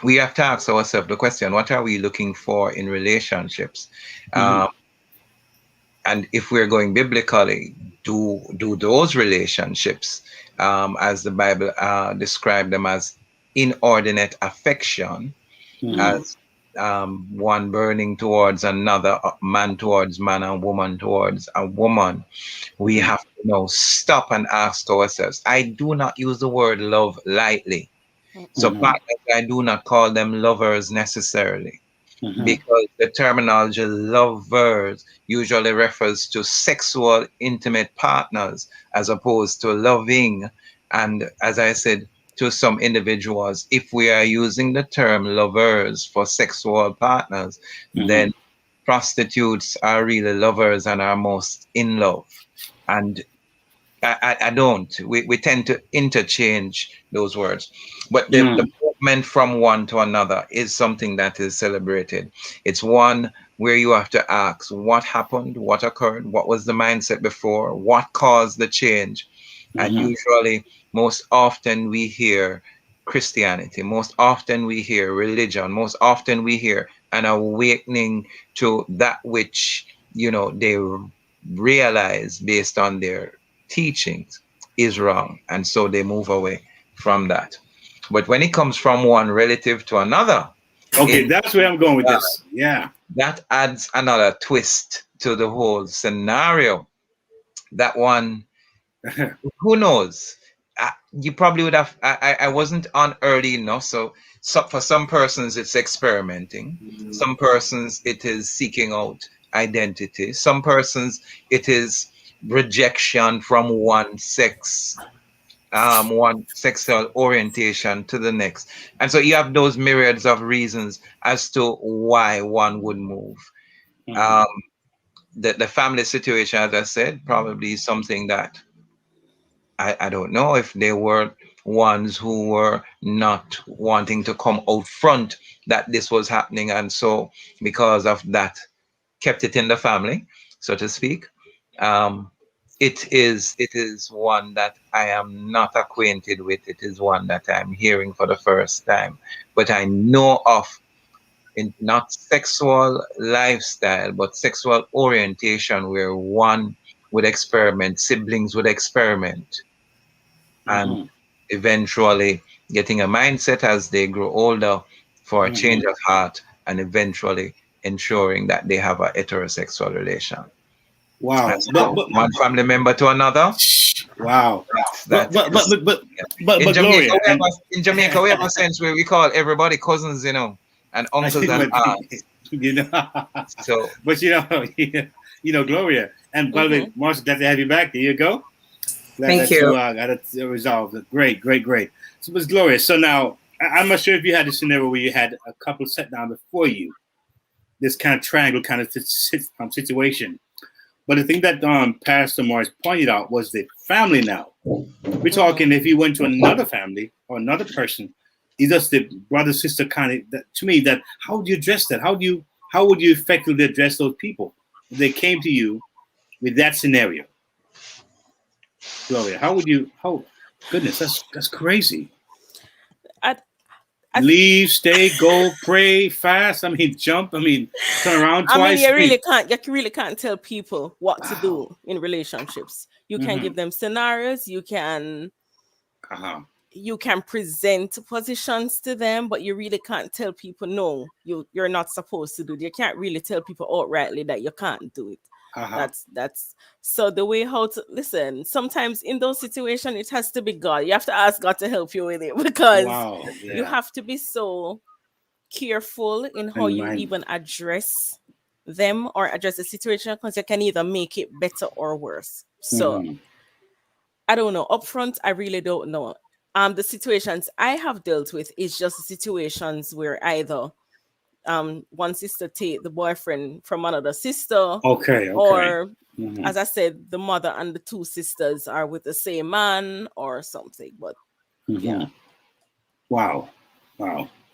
we have to ask ourselves the question, what are we looking for in relationships? And if we're going biblically, do those relationships, as the Bible described them as inordinate affection, as one burning towards another, man towards man and woman towards a woman, we have to now stop and ask ourselves. I do not use the word love lightly. So partners, I do not call them lovers necessarily, because the terminology lovers usually refers to sexual intimate partners as opposed to loving. And as I said, to some individuals, if we are using the term lovers for sexual partners, then prostitutes are really lovers and are most in love. And I don't. We tend to interchange those words. But the movement from one to another is something that is celebrated. It's one where you have to ask what happened, what occurred, what was the mindset before, what caused the change. And usually, most often we hear Christianity, most often we hear religion, most often we hear an awakening to that which, you know, they realize based on their teachings is wrong. And so they move away from that. But when it comes from one relative to another, Okay, that's where I'm going with this. Yeah. That adds another twist to the whole scenario. That one, who knows? You probably would have. I wasn't on early enough, so for some persons it's experimenting. Some persons it is seeking out identity. Some persons it is rejection from one sex, one sexual orientation to the next, and so you have those myriads of reasons as to why one would move. The family situation, as I said, probably something that I don't know if they were ones who were not wanting to come out front that this was happening, and so because of that kept it in the family, so to speak. It is one that I am not acquainted with. It is one that I'm hearing for the first time, but I know of in not sexual lifestyle, but sexual orientation where one would experiment, siblings would experiment, and eventually getting a mindset as they grow older for a change of heart, and eventually ensuring that they have a heterosexual relation. Wow. But one family member to another. Wow. But Gloria, in Jamaica we have a sense where we call everybody cousins, you know, and uncles and aunts. You know. So, but you know, Gloria, and by the way, Marcia, glad to have you back. There you go. Thank you. Got it resolved. Great. So, Ms. Gloria, so now I'm not sure if you had a scenario where you had a couple set down before you, this kind of triangle kind of situation. But the thing that Pastor Morris pointed out was the family now. We're talking if you went to another family or another person, it's just the brother, sister kind of, to me, that how would you address that? How would you effectively address those people if they came to you with that scenario? Gloria, goodness, that's crazy. Leave, stay, go, pray, fast. I mean, jump. I mean, turn around twice. You really can't tell people what to do in relationships. You can give them scenarios. You can present positions to them, but you really can't tell people no, you're not supposed to do it. You can't really tell people outrightly that you can't do it. That's so the way how to listen. Sometimes in those situations, it has to be God. You have to ask God to help you with it, because you have to be so careful in how you even address them or address the situation, because you can either make it better or worse. So I don't know. Upfront, I really don't know. The situations I have dealt with is just situations where either one sister take the boyfriend from another sister. Okay. Or, as I said, the mother and the two sisters are with the same man or something. But yeah. Wow.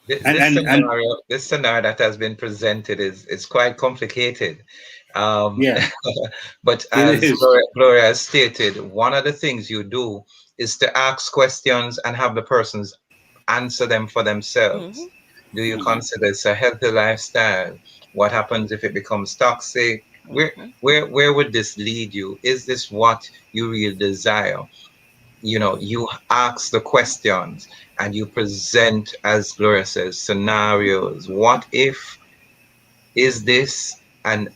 This scenario that has been presented is quite complicated. But as Gloria has stated, one of the things you do is to ask questions and have the persons answer them for themselves. Do you consider it's a healthy lifestyle? What happens if it becomes toxic? Where would this lead you? Is this what you really desire? You know, you ask the questions and you present, as Gloria says, scenarios. What if? Is this? And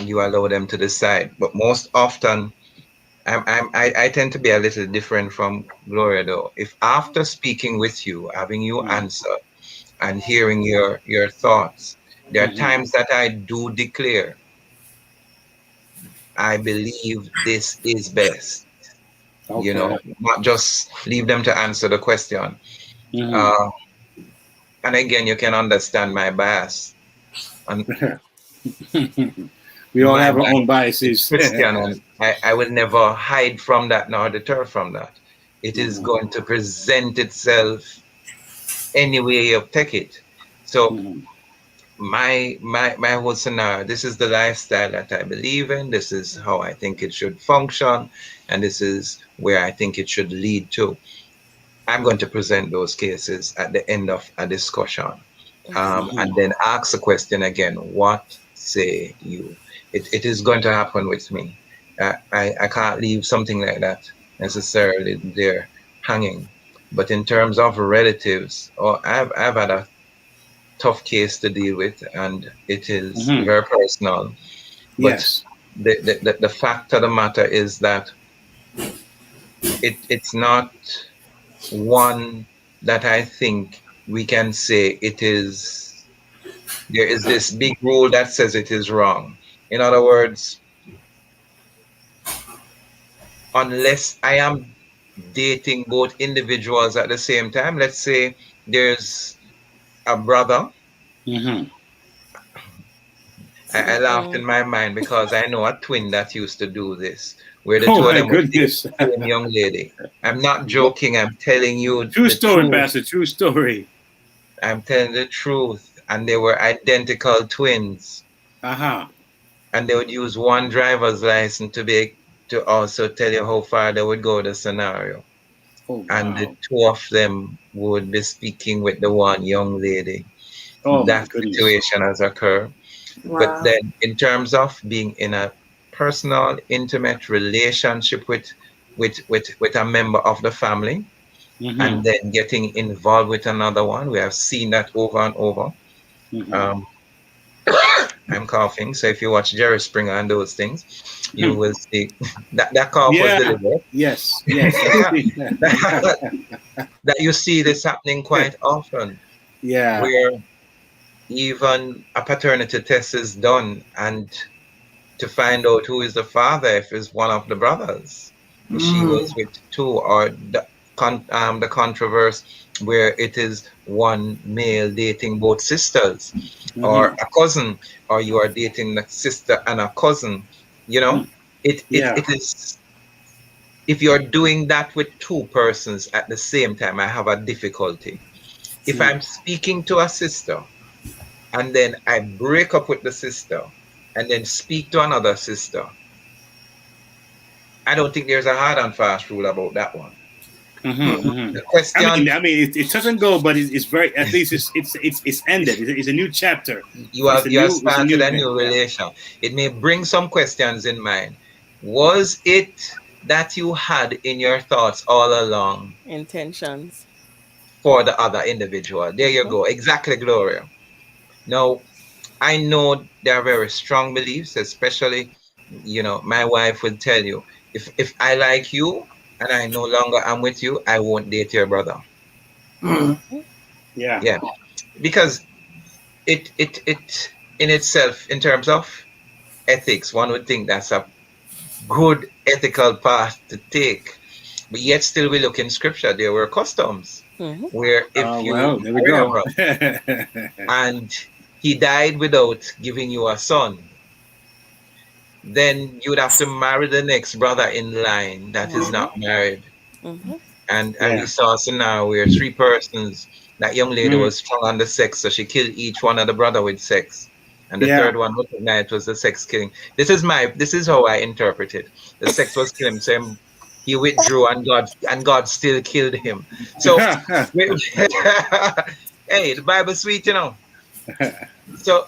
you allow them to decide. But most often, I tend to be a little different from Gloria, though. If after speaking with you, having you answer, and hearing your thoughts, there are times that I do declare, I believe this is best. You know, not just leave them to answer the question. And again, you can understand my bias. We all have our own biases. Christian, and I will never hide from that nor deter from that. It is going to present itself any way you take it. So my whole scenario, this is the lifestyle that I believe in, this is how I think it should function, and this is where I think it should lead to. I'm going to present those cases at the end of a discussion, and then ask the question again, what say you? It is going to happen with me. I can't leave something like that necessarily there hanging. But in terms of relatives, I've had tough case to deal with, and it is very personal. But Yes. The fact of the matter is that it's not one that I think we can say it is. There is this big rule that says it is wrong. In other words, unless I am dating both individuals at the same time, let's say there's a brother. I laughed in my mind because I know a twin that used to do this, where the two of them were the same young lady. I'm not joking. I'm telling you. True story, Pastor. True story. I'm telling the truth. And they were identical twins. And they would use one driver's license to also tell you how far they would go the scenario. And the two of them would be speaking with the one young lady. That situation has occurred. Wow. But then in terms of being in a personal, intimate relationship with a member of the family, and then getting involved with another one, we have seen that over and over. I'm coughing, so if you watch Jerry Springer and those things, you will see that cough was deliberate. Yes. That you see this happening quite often. Where even a paternity test is done, and to find out who is the father, if it's one of the brothers, she was with two, or the controversy where it is one male dating both sisters, or a cousin, or you are dating a sister and a cousin. You know, it is. If you're doing that with two persons at the same time, I have a difficulty. If I'm speaking to a sister, and then I break up with the sister, and then speak to another sister, I don't think there's a hard and fast rule about that one. The question. I mean, it doesn't go, but it's very. At least it's ended. It's a new chapter. You have started a new relation. It may bring some questions in mind. Was it that you had in your thoughts all along intentions for the other individual? There you go. Exactly, Gloria. Now, I know there are very strong beliefs, especially, my wife would tell you, if I like you and I no longer am with you, I won't date your brother. Yeah. Because it in itself, in terms of ethics, one would think that's a good ethical path to take. But yet still we look in scripture, there were customs where if you there we go. and he died without giving you a son, then you would have to marry the next brother in line that is not married. And we saw a scenario where three persons, that young lady was strong on the sex, so she killed each one of the brother with sex. And the third one recognized was the sex killing. This is how I interpret it. The sex was killing, so he withdrew, and God still killed him. So hey, the Bible's sweet, So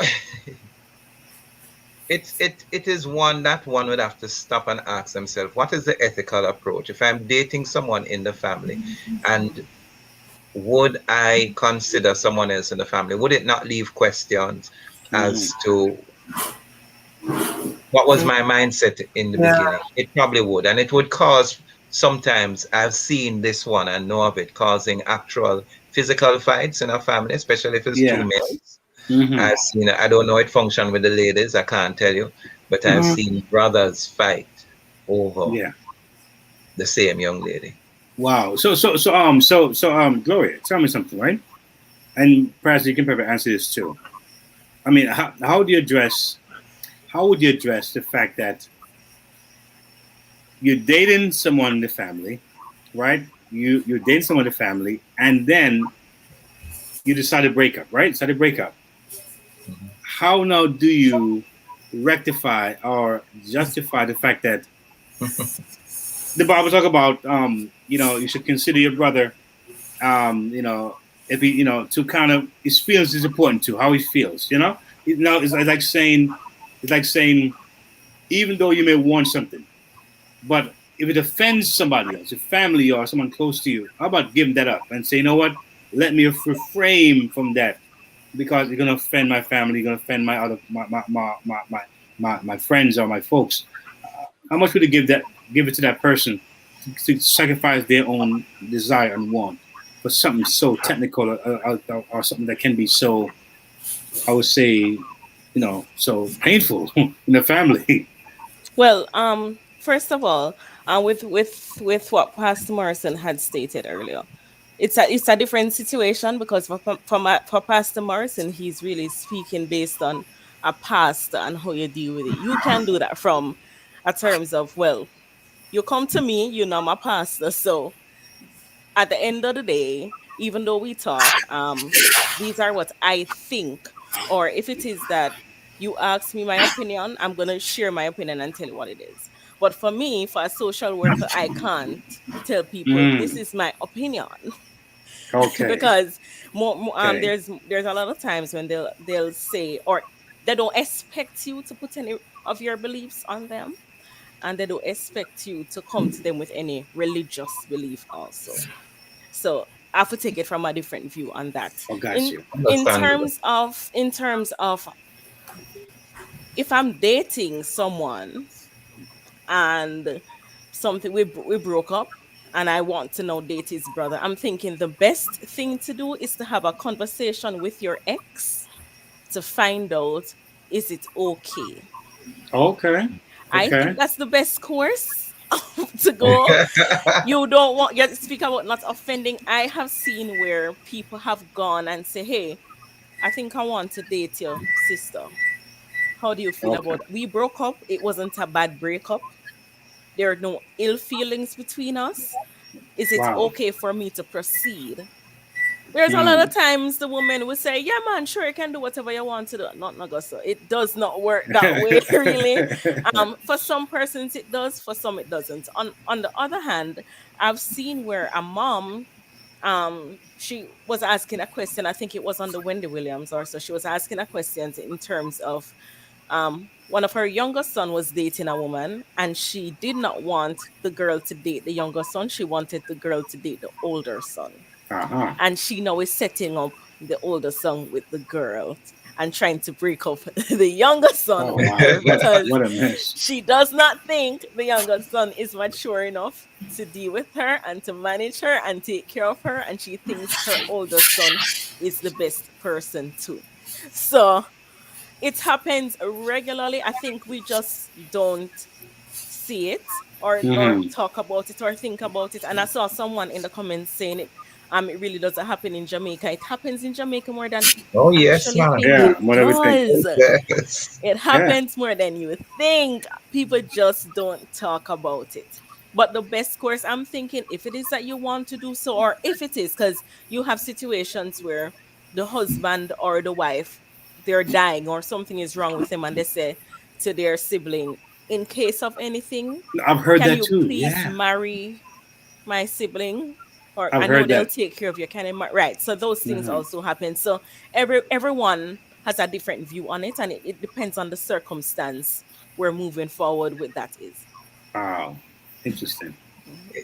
it is one that one would have to stop and ask themselves, what is the ethical approach? If I'm dating someone in the family, and would I consider someone else in the family? Would it not leave questions as to what was my mindset in the beginning? It probably would, and it would cause, sometimes I've seen this one and know of it, causing actual physical fights in a family, especially if it's two males. I've seen it. I don't know it function with the ladies, I can't tell you, but I've seen brothers fight over the same young lady. Wow. So Gloria, tell me something, right? And perhaps you can probably answer this too. I mean, how would you address the fact that you're dating someone in the family, right? You're dating someone in the family, and then you decide to break up, right? How now do you rectify or justify the fact that the Bible talk about, you should consider your brother, if he, to kind of, his feelings is important too, how he feels, it's like saying, even though you may want something, but if it offends somebody else, your family or someone close to you, how about giving that up and say, you know what, let me refrain from that because you're gonna offend my family, you're gonna offend my other my friends or my folks. How much would you give it to that person to sacrifice their own desire and want for something so technical or something that can be so, I would say, so painful in the family? Well, first of all, with what Pastor Morrison had stated earlier, it's a different situation because for Pastor Morrison, he's really speaking based on a past and how you deal with it. You can do that from a terms of, well, you come to me, you know, my pastor, so at the end of the day, even though we talk, these are what I think, or if it is that you ask me my opinion, I'm going to share my opinion and tell you what it is. But for me, for a social worker, I can't tell people this is my opinion. Okay. Because there's a lot of times when they'll say, or they don't expect you to put any of your beliefs on them, and they don't expect you to come to them with any religious belief also. So I have to take it from a different view on that. Oh, got you. In terms of if I'm dating someone and something we broke up and I want to now date his brother, I'm thinking the best thing to do is to have a conversation with your ex to find out, is it okay? Okay. I think that's the best course to go. You don't want, you speak about not offending. I have seen where people have gone and say, hey, I think I want to date your sister. How do you feel about it? We broke up. It wasn't a bad breakup. There are no ill feelings between us. Is it okay for me to proceed? There's a lot of times the woman will say, yeah, man, sure, you can do whatever you want to do. Not so. It does not work that way, really. For some persons, it does. For some, it doesn't. On the other hand, I've seen where a mom, she was asking a question. I think it was on the Wendy Williams or so. She was asking a question in terms of one of her younger son was dating a woman, and she did not want the girl to date the younger son. She wanted the girl to date the older son. Uh-huh. And she now is setting up the older son with the girl and trying to break up the younger son with her because she does not think the younger son is mature enough to deal with her and to manage her and take care of her, and she thinks her older son is the best person too. So it happens regularly. I think we just don't see it or talk about it or think about it. And I saw someone in the comments saying it. It really doesn't happen in Jamaica. It happens in Jamaica more than it happens more than you think. People just don't talk about it. But the best course, I'm thinking, if it is that you want to do so, or if it is, because you have situations where the husband or the wife, they're dying or something is wrong with them, and they say to their sibling, in case of anything, I've heard that too. Can you please marry my sibling? Or I know they'll take care of you. Right. So those things also happen. So everyone has a different view on it, and it depends on the circumstance we're moving forward with. That is. Wow, interesting.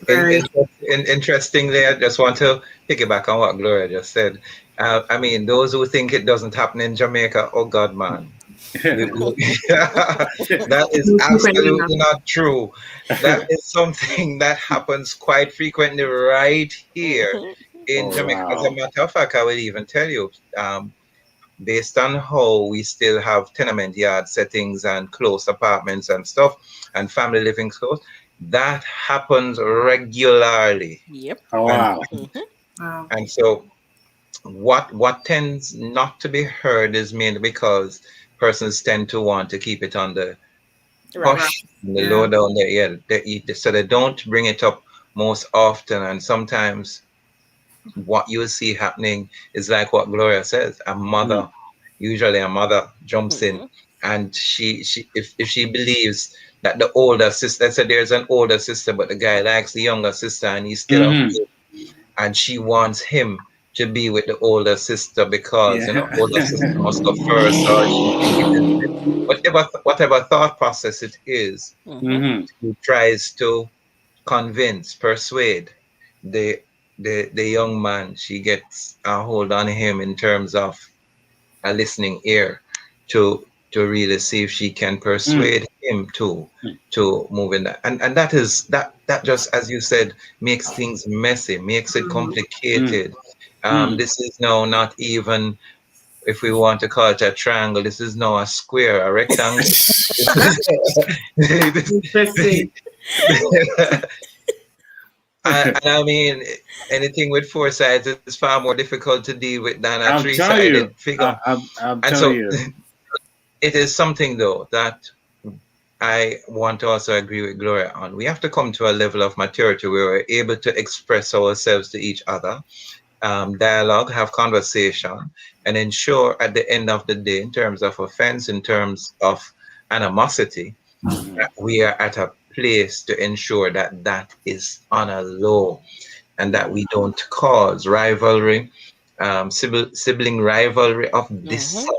Interestingly, I just want to piggyback on what Gloria just said. I mean, those who think it doesn't happen in Jamaica, oh God, man. That is absolutely not true. That is something that happens quite frequently right here in Jamaica. As a matter of fact, I will even tell you, based on how we still have tenement yard settings and close apartments and stuff and family living close, that happens regularly. Yep. Oh, wow. And so what tends not to be heard is mainly because persons tend to want to keep it on the hush, the low down there. So they don't bring it up most often. And sometimes what you see happening is like what Gloria says. A mother, usually a mother, jumps in, and she if she believes that the older sister, so there's an older sister, but the guy likes the younger sister, and he's still up, and she wants him to be with the older sister because older sister must go first, or whatever thought process it is, who tries to convince, persuade the young man. She gets a hold on him in terms of a listening ear to really see if she can persuade him to move in that. And that just, as you said, makes things messy, makes it complicated. This is now not even, if we want to call it a triangle, this is now a square, a rectangle. Interesting. And I mean, anything with 4 sides is far more difficult to deal with than a 3-sided figure. I'll tell you. It is something, though, that I want to also agree with Gloria on. We have to come to a level of maturity where we're able to express ourselves to each other, dialogue, have conversation, and ensure at the end of the day, in terms of offense, in terms of animosity, that we are at a place to ensure that that is on a low and that we don't cause rivalry. Sibling rivalry of this sort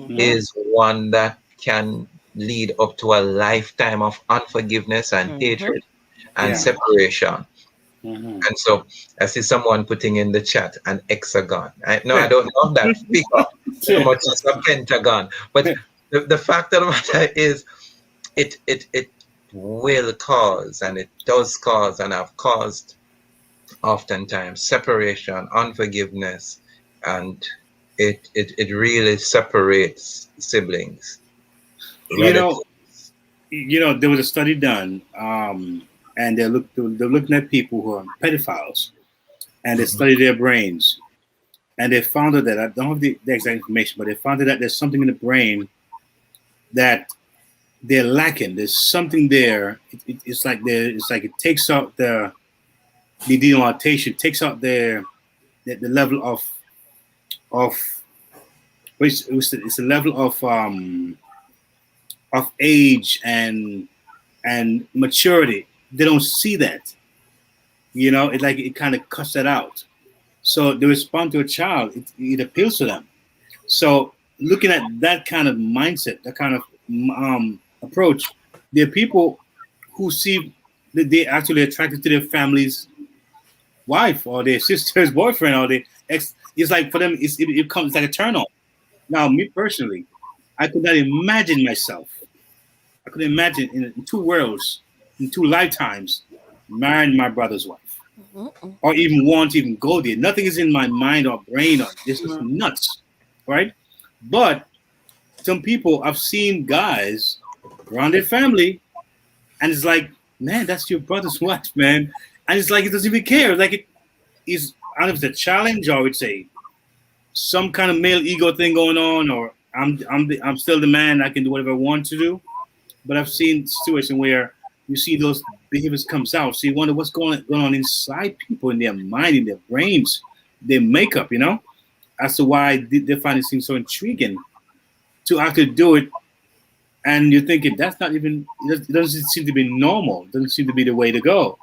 is one that can lead up to a lifetime of unforgiveness and hatred and separation. And so I see someone putting in the chat an hexagon. I don't know that figure so much as a pentagon, but the fact of the matter is it will cause, and it does cause, and have caused oftentimes separation, unforgiveness, and it really separates siblings. You know, there was a study done, and they're looking at people who are pedophiles, and they studied their brains, and they found out that, I don't have the exact information, but they found out that there's something in the brain that they're lacking. There's something there. It's like it takes out the denotation, takes out the level of it's a level of age and maturity. They don't see that, it kind of cuts that out. So they respond to a child, it appeals to them. So looking at that kind of mindset, that kind of approach, there are people who see that they actually attracted to their family's wife or their sister's boyfriend or their ex. It's like for them, it comes like a turn on. Now, me personally, I could not imagine myself. I could imagine in 2 worlds, in 2 lifetimes, marrying my brother's wife, or even want to even go there. Nothing is in my mind or brain. Or this is nuts, right? But some people, I've seen guys around their family, and it's like, man, that's your brother's wife, man. And it's like he doesn't even care. Like it is, I don't know if it's a challenge or it's some kind of male ego thing going on, or I'm still the man. I can do whatever I want to do. But I've seen situations where you see those behaviors comes out. So you wonder what's going on inside people, in their mind, in their brains, their makeup, as to why they find it seems so intriguing to actually do it. And you're thinking that's not even, it doesn't seem to be normal. It doesn't seem to be the way to go,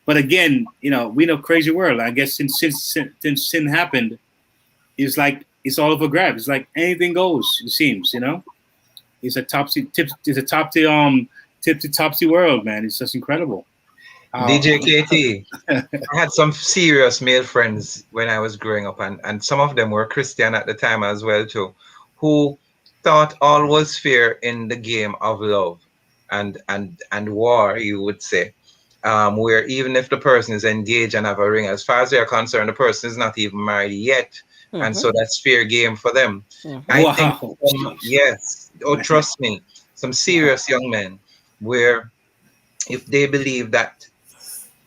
But again, we know crazy world. I guess since sin happened, it's like it's all over grabs. It's like anything goes. It seems, It's a tipsy world, man. It's just incredible. DJ KTE, I had some serious male friends when I was growing up, and some of them were Christian at the time as well too, who thought all was fair in the game of love and war, you would say, where even if the person is engaged and have a ring, as far as they're concerned, the person is not even married yet, and so that's fair game for them. I think, yes, trust me, some serious young men where if they believe that,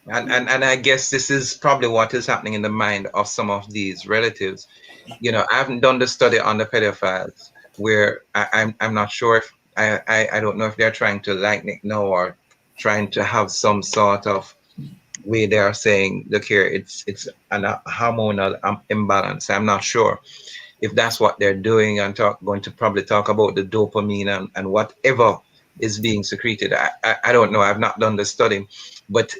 and I guess this is probably what is happening in the mind of some of these relatives. I haven't done the study on the pedophiles, where I'm not sure if I don't know if they're trying to lighten it now or trying to have some sort of way they are saying, look here, it's an hormonal imbalance. I'm not sure if that's what they're doing, and going to probably talk about the dopamine and whatever is being secreted. I don't know. I've not done the study, but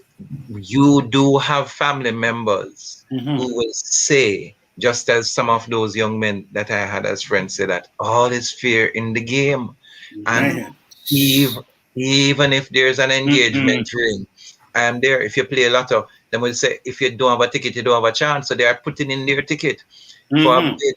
you do have family members who will say, just as some of those young men that I had as friends say, that all is fair in the game. And even if there's an engagement ring, I am there. If you play a lotto, then we'll say, if you don't have a ticket, you don't have a chance. So they are putting in their ticket for a bid.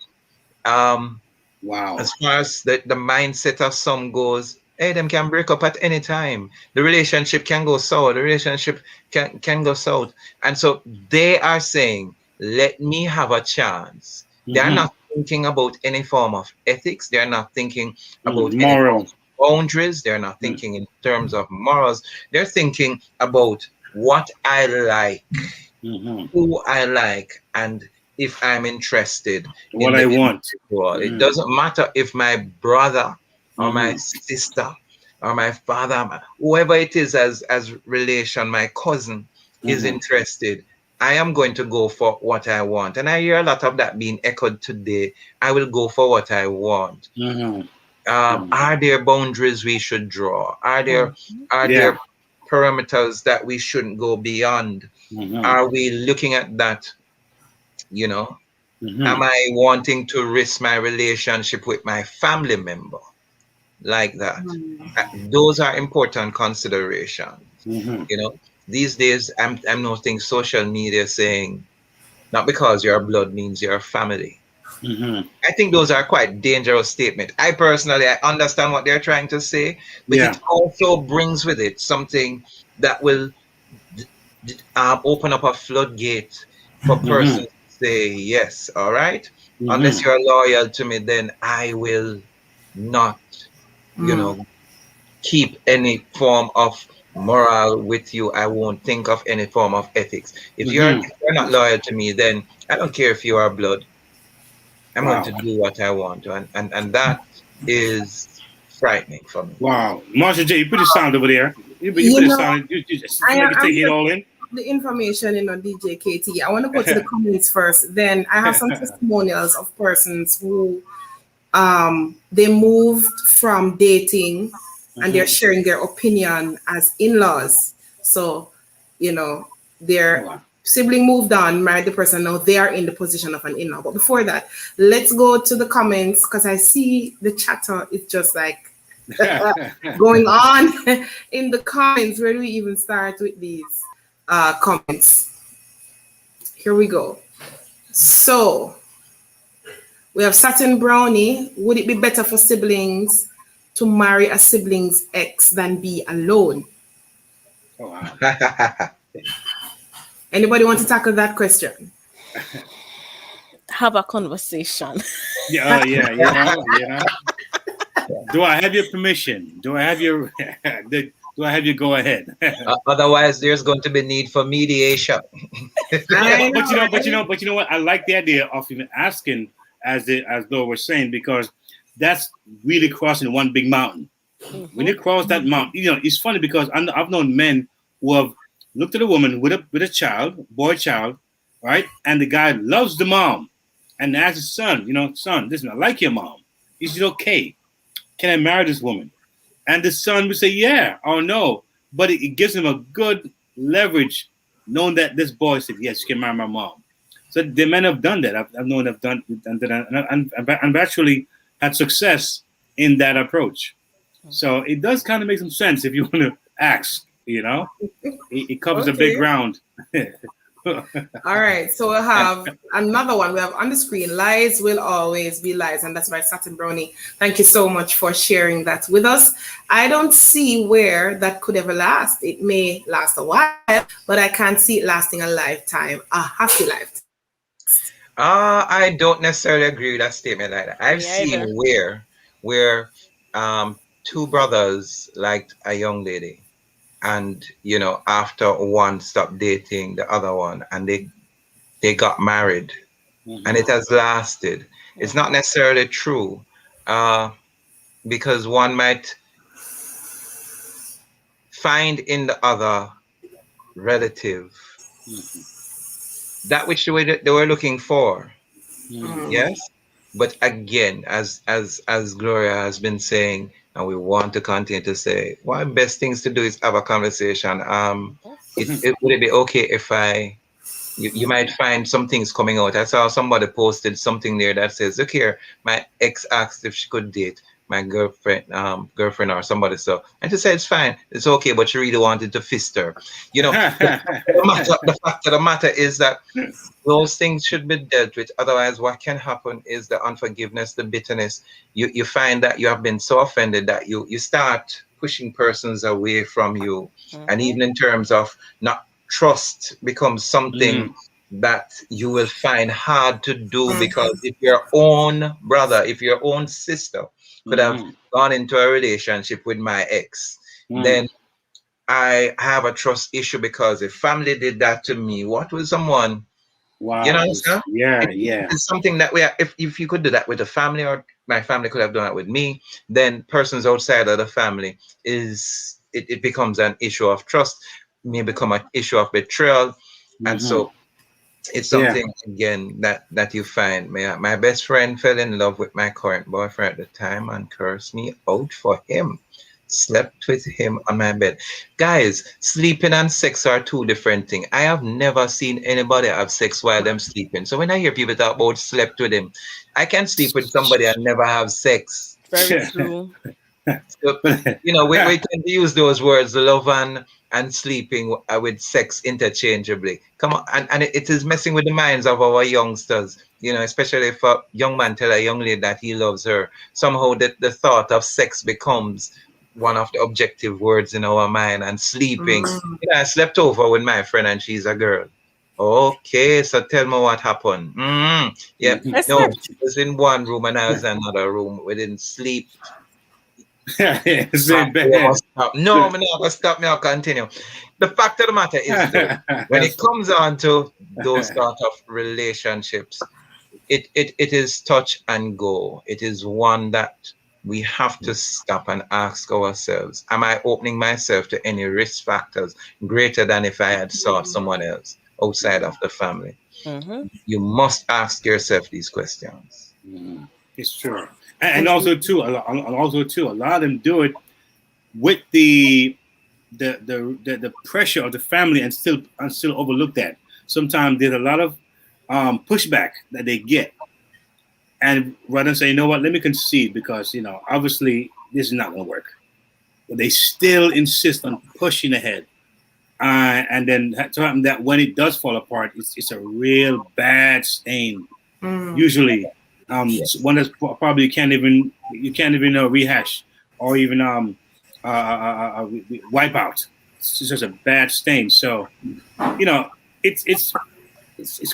Wow. As far as the mindset of some goes, hey, them can break up at any time. The relationship can go sour. The relationship can go south. And so they are saying, let me have a chance. They are not thinking about any form of ethics. They are not thinking about moral boundaries. They're not thinking in terms of morals. They're thinking about what I like, who I like, and if I'm interested what I want. It doesn't matter if my brother or my sister or my father, whoever it is as relation, my cousin is interested. I am going to go for what I want. And I hear a lot of that being echoed today. I will go for what I want. Are there boundaries we should draw? Are there parameters that we shouldn't go beyond? Are we looking at that, you know? Am I wanting to risk my relationship with my family member like that? Those are important considerations. You know, these days I'm noticing social media saying, not because your blood means your family. I think those are quite dangerous statements. I personally, I understand what they're trying to say, but it also brings with it something that will open up a floodgate for persons to say, yes, all right, unless you're loyal to me, then I will not, you know, keep any form of moral with you. I won't think of any form of ethics. If you're not loyal to me, then I don't care if you are blood. I'm going to do what I want to, and that is frightening for me. Wow, Marsha J, you put the sound over there. You put the sound. You just take it all in. The information in on DJ KTE. I want to go to the comments first. Then I have some testimonials of persons who they moved from dating and they're sharing their opinion as in-laws. So, you know, their sibling moved on, married the person, now they are in the position of an in-law. But before that, let's go to the comments because I see the chatter is just like going on in the comments. Where do we even start with these comments? Here we go. So we have Satin Brownie. Would it be better for siblings to marry a sibling's ex than be alone? Oh, wow. Anybody want to tackle that question? Have a conversation. Yeah. Do I have your permission? Do I have your go ahead? Otherwise, there's going to be need for mediation. But you know what? I like the idea of even asking, as though we're saying, because that's really crossing one big mountain. When you cross that mountain, you know, it's funny because I've known men who have looked at a woman with a child, boy child, right? And the guy loves the mom and asks his son, you know, son, listen, I like your mom. He said, okay, can I marry this woman? And the son would say, yeah or no. But it gives him a good leverage knowing that this boy said, yes, you can marry my mom. So the men have done that. I've known they've done that. And I've actually had success in that approach. So it does kind of make some sense if you want to ask. You know, it covers a big ground. All right, so we'll have another one. We have on the screen, lies will always be lies, and that's by Satin Brownie. Thank you so much for sharing that with us. I don't see where that could ever last. It may last a while, but I can't see it lasting a lifetime, a happy lifetime. I don't necessarily agree with that statement like that. I've seen where two brothers liked a young lady. And, you know, after one stopped dating the other one and they got married and it has lasted. It's not necessarily true because one might find in the other relative that which they were looking for. Yes. But again, as Gloria has been saying, and we want to continue to say, one of the best things to do is have a conversation. Would it be okay if you might find some things coming out. I saw somebody posted something there that says, look here, my ex asked if she could date my girlfriend or somebody. So, and she said, it's fine, it's okay, but she really wanted to fist her. You know, the fact of the matter is that those things should be dealt with. Otherwise, what can happen is the unforgiveness, the bitterness. You find that you have been so offended that you start pushing persons away from you. And even in terms of not trust becomes something that you will find hard to do, because if your own brother, if your own sister could have gone into a relationship with my ex, then I have a trust issue, because if family did that to me, what will someone, wow, you know, sir? It's something that if you could do that with the family, or my family could have done that with me, then persons outside of the family it becomes an issue of trust, may become an issue of betrayal. And so it's something again that you find. My best friend fell in love with my current boyfriend at the time and cursed me out for him. Slept with him on my bed. Guys, sleeping and sex are two different things. I have never seen anybody have sex while them sleeping. So when I hear people talk about slept with him, I can sleep with somebody and never have sex. Very true. So, you know, we tend to use those words, love and sleeping with sex interchangeably. Come on, and it is messing with the minds of our youngsters. You know, especially if a young man tell a young lady that he loves her, somehow the thought of sex becomes one of the objective words in our mind. And sleeping, yeah, I slept over with my friend and she's a girl. Okay, so tell me what happened. Yeah, no, she was in one room and I was in another room. We didn't sleep. No, I'm not stop me. I'll continue. The fact of the matter is, though, when it comes on to those sort of relationships, it is touch and go. It is one that we have to stop and ask ourselves, am I opening myself to any risk factors greater than if I had sought someone else outside of the family? You must ask yourself these questions. It's true. And also too, a lot of them do it with the pressure of the family and still overlook that. Sometimes there's a lot of pushback that they get, and rather than say, you know what, let me concede, because you know obviously this is not going to work, but they still insist on pushing ahead, and then that when it does fall apart, it's a real bad stain. Usually. One that's probably you can't even rehash or even wipe out. It's just a bad stain. So, you know, it's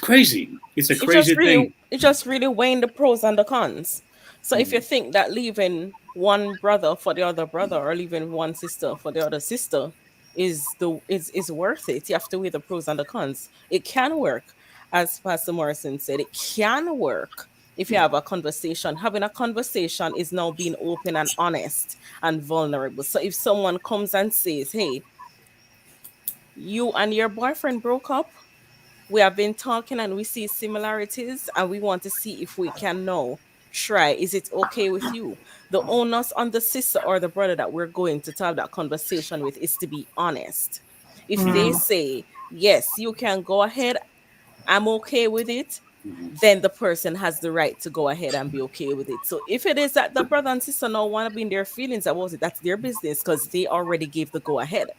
crazy. It's a crazy thing. It just really weighing the pros and the cons. So if you think that leaving one brother for the other brother or leaving one sister for the other sister is worth it, you have to weigh the pros and the cons. It can work, as Pastor Morrison said. It can work. If you have a conversation, having a conversation is now being open and honest and vulnerable. So if someone comes and says, hey, you and your boyfriend broke up, we have been talking and we see similarities and we want to see if we can now try, is it okay with you? The onus on the sister or the brother that we're going to have that conversation with is to be honest. If they say, yes, you can go ahead, I'm okay with it, then the person has the right to go ahead and be okay with it. So if it is that the brother and sister now want to be in their feelings about it, that's their business, because they already gave the go ahead.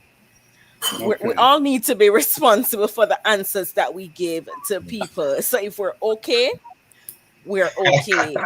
Okay. We all need to be responsible for the answers that we give to people. So if we're okay, we're okay.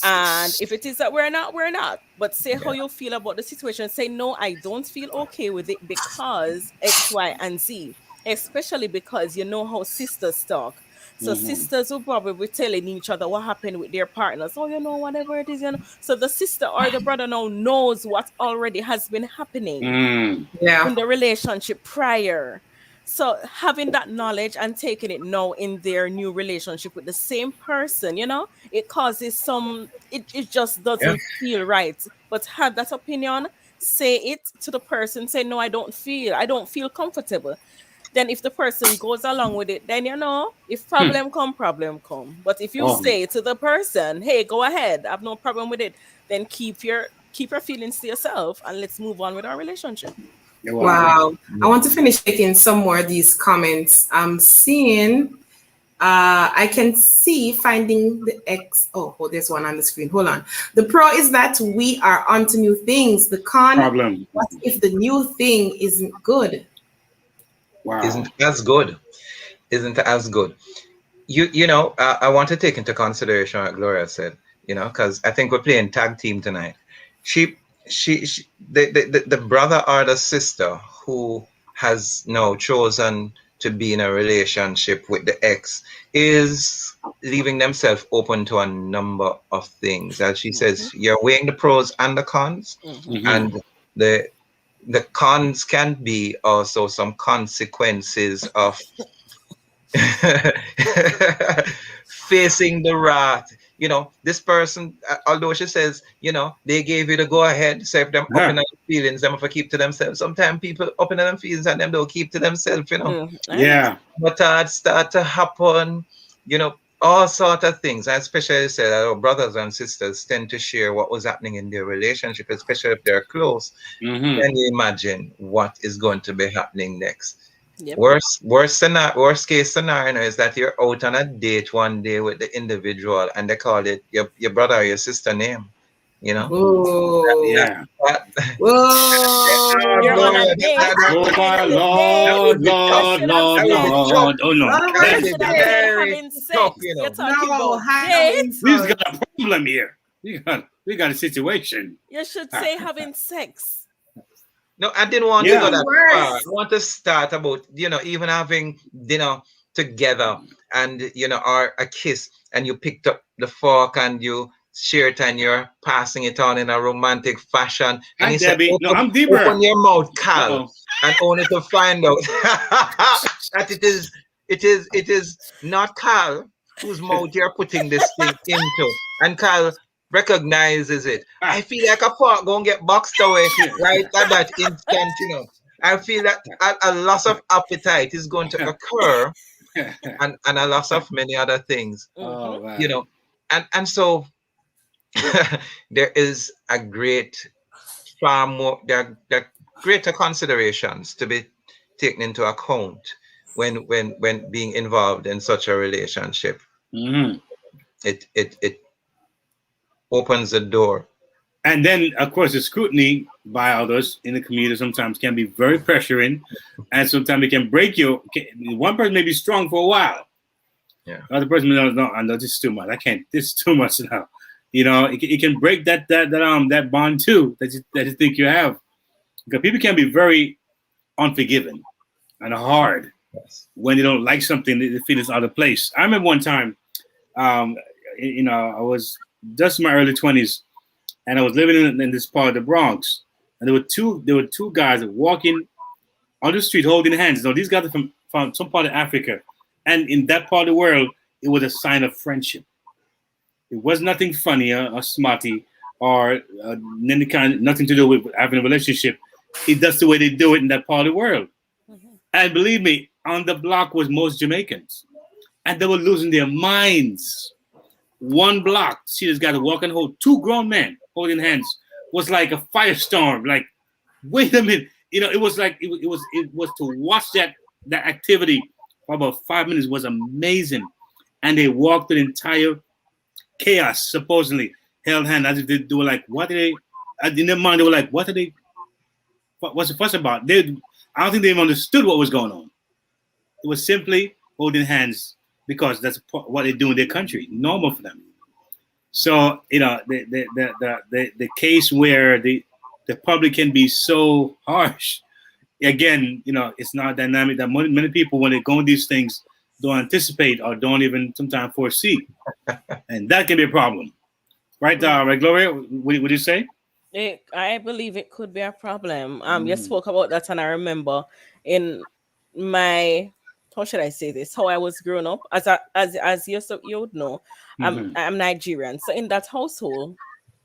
And if it is that we're not, we're not. But say how you feel about the situation. Say, no, I don't feel okay with it because X, Y, and Z. Especially because you know how sisters talk. So sisters will probably be telling each other what happened with their partners. Oh, you know, whatever it is, you know. So the sister or the brother now knows what already has been happening in the relationship prior. So having that knowledge and taking it now in their new relationship with the same person, you know, it causes it just doesn't feel right. But have that opinion, say it to the person, say, no, I don't feel comfortable. Then if the person goes along with it, then you know, if problem come. But if you say to the person, hey, go ahead, I have no problem with it, then keep your feelings to yourself and let's move on with our relationship. Wow. I want to finish taking some more of these comments. I'm seeing I can see finding the X. Oh, there's one on the screen. Hold on. The pro is that we are onto new things. The con, problem. What if the new thing isn't good? Wow. Isn't as good. You know, I want to take into consideration what Gloria said, you know, because I think we're playing tag team tonight. The brother or the sister who has now chosen to be in a relationship with the ex is leaving themselves open to a number of things. As she says, you're weighing the pros and the cons, and the cons can be also some consequences of facing the wrath. You know, this person, although she says, you know, they gave you the go ahead, so if them up in their feelings, them have to keep to themselves. Sometimes people up in them feelings and them don't keep to themselves, you know. Yeah. But start to happen, you know, all sort of things. I especially say that our brothers and sisters tend to share what was happening in their relationship, especially if they're close. Can you imagine what is going to be happening next? Yep. Worst case scenario is that you're out on a date one day with the individual and they call it your brother or your sister name, you know. Yeah. Whoa. You're on a date. Oh my Lord. Oh no. Having sex. You're talking about dates. We've got a problem here. We got a situation. You should say having sex. No, I didn't want to go that far. I want to start about, you know, even having dinner together and, you know, or a kiss and you picked up the fork and you share it and you're passing it on in a romantic fashion. And you said, open your mouth, Carl, and only to find out that it is not Carl whose mouth you're putting this thing into. And Carl recognizes it. I feel like a fork gonna get boxed away right at that instant, you know. I feel that a loss of appetite is going to occur and a loss of many other things. You know, and so there is a far more there are greater considerations to be taken into account when being involved in such a relationship. It opens the door. And then, of course, the scrutiny by others in the community sometimes can be very pressuring, and sometimes it can break you. One person may be strong for a while. Yeah. Other person, no, this is too much. I can't. This is too much now. You know, it can break that bond too that you think you have, because people can be very unforgiving and hard when they don't like something. They feel it's out of place. I remember one time, you know, I was just in my early 20s, and I was living in this part of the Bronx, and there were two guys walking on the street holding hands. Now these guys are from some part of Africa, and in that part of the world, it was a sign of friendship. It was nothing funny or smarty or nothing to do with having a relationship. That's the way they do it in that part of the world. And believe me, on the block was most Jamaicans, and they were losing their minds. One block, see this guy walking, hold two grown men holding hands, was like a firestorm. Like, wait a minute, you know, it was like it was to watch that activity for about 5 minutes was amazing, and they walked the entire chaos, supposedly held hand as if they were like, what are they? In their mind, they were like, what are they? What's the fuss about? I don't think they even understood what was going on. It was simply holding hands, because that's what they do in their country, normal for them. So, you know, the case where the public can be so harsh, again, you know, it's not dynamic. That many people, when they go on these things, don't anticipate or don't even sometimes foresee, and that can be a problem, right? Right, Gloria, what would you say? I believe it could be a problem. You spoke about that, and I remember in my, how should I say this? How I was growing up, as you would know, I'm Nigerian. So in that household,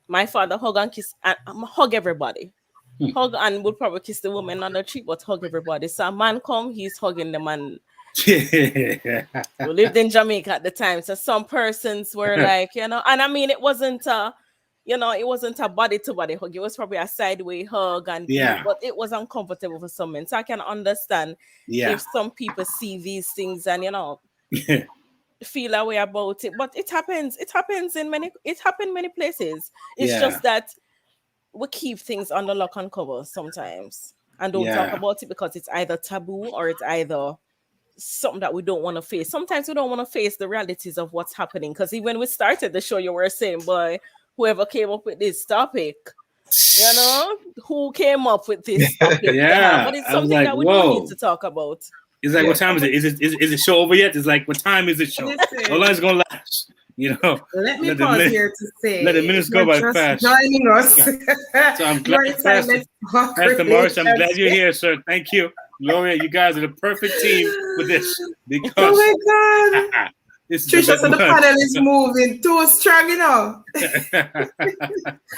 my father hug and kiss, hug everybody, hug and would probably kiss the woman on the cheek, but hug everybody. So a man come, he's hugging the man. We lived in Jamaica at the time, so some persons were like, you know, and I mean, it wasn't a body to body hug. It was probably a sideways hug, but it was uncomfortable for some men. So I can understand if some people see these things and, you know, feel a way about it, but it happens in many places. It's just that we keep things under lock and cover sometimes and don't talk about it because it's either taboo or it's either something that we don't want to face. Sometimes we don't want to face the realities of what's happening, because even when we started the show, you were saying, boy, whoever came up with this topic, you know, who came up with this topic? But it's something that we do need to talk about. It's like, what time is it? Is the show over yet? It's like, what time is the show? How long is it gonna last? You know. Let me pause here to say, let the minutes go by fast. Joining us. So I'm glad, Pastor Morris, I'm glad you're here, sir. Thank you, Gloria. You guys are the perfect team for this, because oh my God. Trisha, so the panel is moving too strong, you know.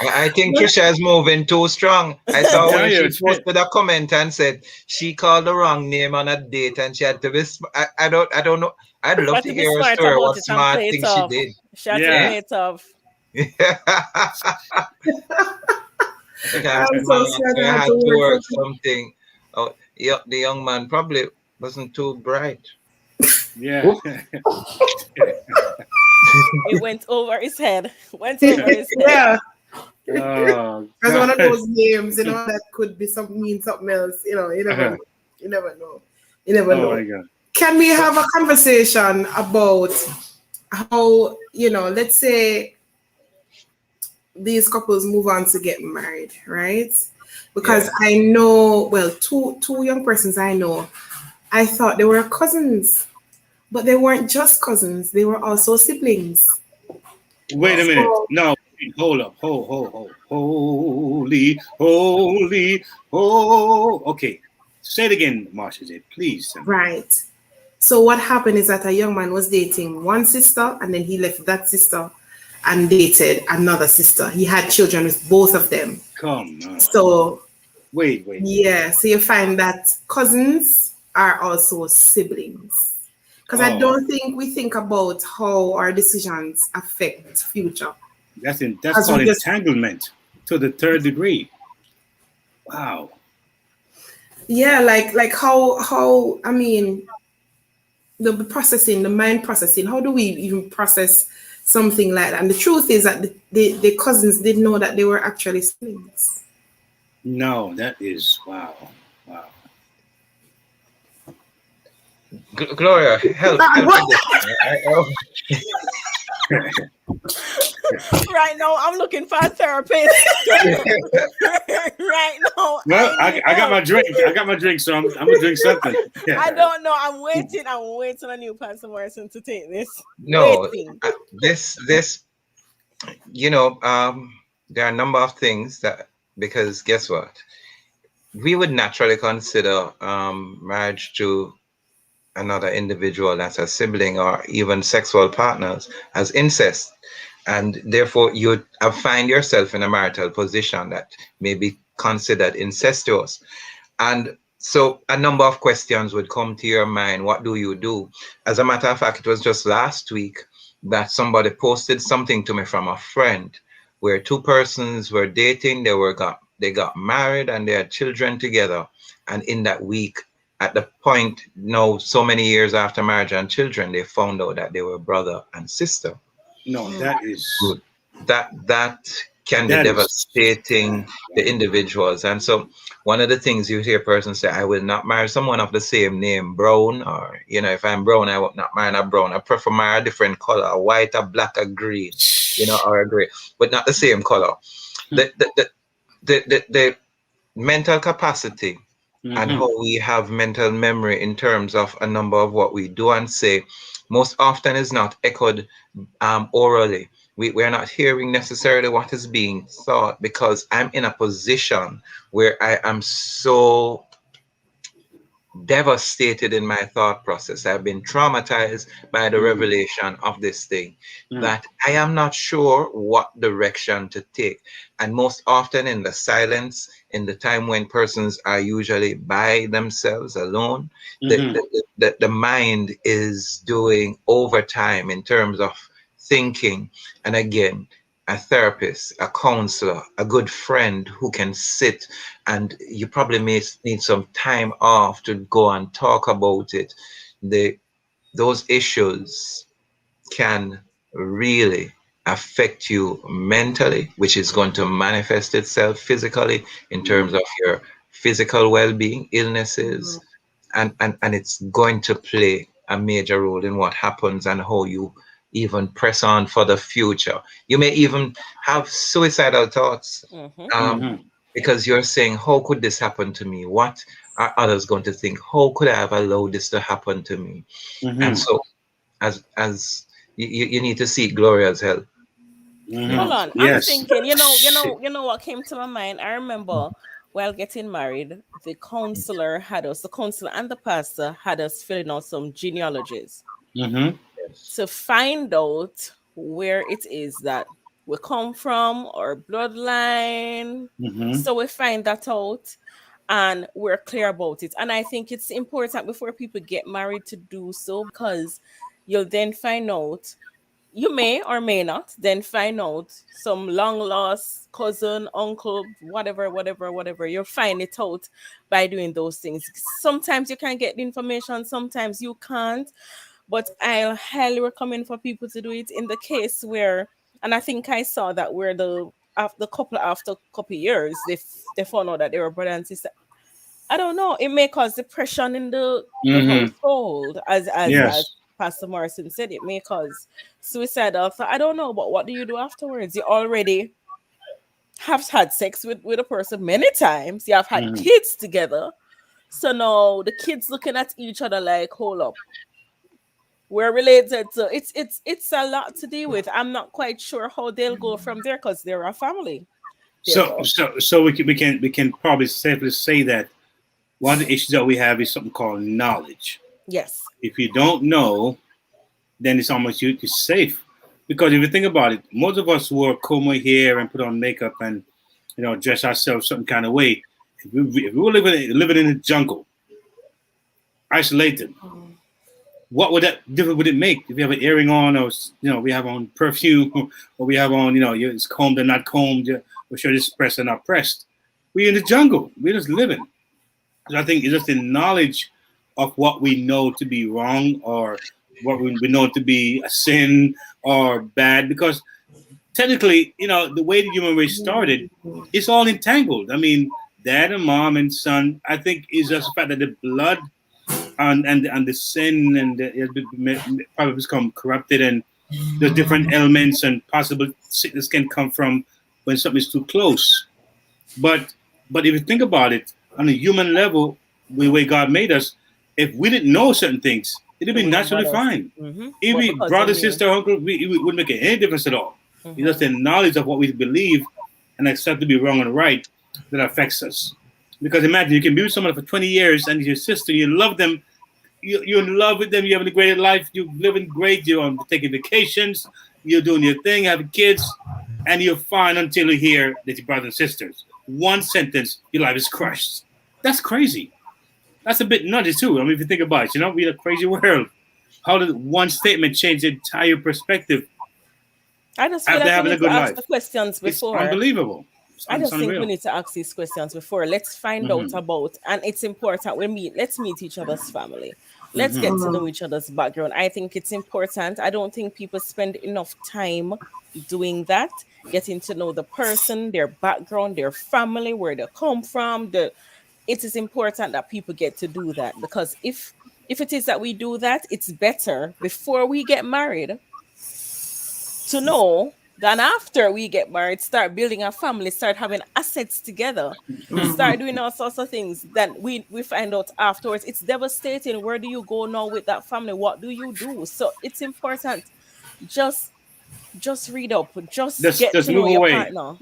I think Trisha is moving too strong. I saw when she posted a comment and said she called the wrong name on a date and she had to be. I don't know. I'd love to hear her story. What smart thing she did. She had to play it off. I'm so sad I had to work something. Oh, yeah, the young man probably wasn't too bright. Yeah. It went over his head. Yeah. Oh, that's one of those names, you know, that could be mean something else. You know, you never know. You never know. My God. Can we have a conversation about how, you know, let's say these couples move on to get married, right? Because I know, well, two young persons I know, I thought they were cousins. But they weren't just cousins, they were also siblings. Wait a minute. No, hold up. Holy. Okay. Say it again, Marsha J, please. Right. So what happened is that a young man was dating one sister, and then he left that sister and dated another sister. He had children with both of them. Come on. So wait. Yeah, so you find that cousins are also siblings. Because I don't think we think about how our decisions affect future. That's called entanglement to the third degree. Wow. Yeah, like how I mean, the processing, the mind processing. How do we even process something like that? And the truth is that the cousins didn't know that they were actually siblings. No, that is wow. Gloria, help. Right now, I'm looking for a therapist. Right now. Well, I got my drink. So I'm gonna drink something. Yeah. I don't know. I'm waiting on you, Pastor Morrison, to take this. No, this. You know, there are a number of things that, because guess what, we would naturally consider marriage to another individual that's a sibling or even sexual partners as incest, and therefore you find yourself in a marital position that may be considered incestuous. And so a number of questions would come to your mind. What do you do? As a matter of fact, it was just last week that somebody posted something to me from a friend where two persons were dating, they got married and they had children together, and in that week, at the point now, so many years after marriage and children, they found out that they were brother and sister. No, that is that can be devastating the individuals. And so one of the things you hear persons say, I will not marry someone of the same name, Brown, or, you know, if I'm brown, I will not marry a brown. I prefer marry a different color, a white, a black, a green, you know, or a gray, but not the same color. The mental capacity and how we have mental memory in terms of a number of what we do and say most often is not echoed orally. We're not hearing necessarily what is being thought, because I'm in a position where I am so devastated in my thought process. I've been traumatized by the revelation of this thing that I am not sure what direction to take. And most often in the silence, in the time when persons are usually by themselves alone, the mind is doing overtime in terms of thinking. And again, a therapist, a counselor, a good friend who can sit, and you probably may need some time off to go and talk about it. Those issues can really affect you mentally, which is going to manifest itself physically in terms of your physical well-being, illnesses, and it's going to play a major role in what happens and how you even press on for the future. You may even have suicidal thoughts because you're saying, how could this happen to me? What are others going to think? How could I have allowed this to happen to me? And so as you need to seek Gloria's help. Hold on. I'm thinking, you know what came to my mind? I remember while getting married, the counselor and the pastor had us filling out some genealogies to find out where it is that we come from, our bloodline. So we find that out and we're clear about it. And I think it's important before people get married to do so, because you'll then find out, you may or may not then find out some long lost cousin, uncle, whatever. You'll find it out by doing those things. Sometimes you can get the information, sometimes you can't. But I'll highly recommend for people to do it in the case where, and I think I saw that where after a couple years, they found out that they were brother and sister. I don't know. It may cause depression in the household, as Pastor Morrison said. It may cause suicidal thought. I don't know, but what do you do afterwards? You already have had sex with a person many times. You have had kids together. So now the kids looking at each other like, hold up, we're related. So it's a lot to deal with. I'm not quite sure how they'll go from there because they're a family. So we can probably safely say that one of the issues that we have is something called knowledge. Yes. If you don't know, then it's almost you're safe. Because if you think about it, most of us wore comb our hair and put on makeup and dress ourselves some kind of way. If we were living in the jungle, isolated, what would that difference would it make if you have an earring on, or we have on perfume, or we have on it's combed and not combed, or sure it's pressed and not pressed? We're in the jungle. We're just living. So I think it's just the knowledge of what we know to be wrong or what we know to be a sin or bad, because technically, the way the human race started, it's all entangled. I mean, dad and mom and son, I think is just the fact that the blood and the sin and it probably become corrupted, and the different elements and possible sickness can come from when something is too close. But if you think about it on a human level, the way God made us, if we didn't know certain things, it'd be naturally fine. If we brother, sister, uncle, it wouldn't make any difference at all. It's just the knowledge of what we believe and accept to be wrong and right that affects us. Because imagine you can be with someone for 20 years and your sister, you love them, you're in love with them, you're having a great life, you're living great, you're taking vacations, you're doing your thing, having kids, and you're fine until you hear that your brothers and sisters. One sentence, your life is crushed. That's crazy. That's a bit nutty too. I mean, if you think about it, we're in a crazy world. How did one statement change the entire perspective? I just feel like we need to ask the questions before. It's unbelievable. I just think we need to ask these questions before. Let's find out about, and it's important. Let's meet each other's family. Let's get to know each other's background. I think it's important. I don't think people spend enough time doing that, getting to know the person, their background, their family, where they come from. It is important that people get to do that, because if it is that we do that, it's better before we get married to know than after we get married, start building a family, start having assets together, start doing all sorts of things. Then we find out afterwards. It's devastating. Where do you go now with that family? What do you do? So it's important. Just read up. Just get to know your partner.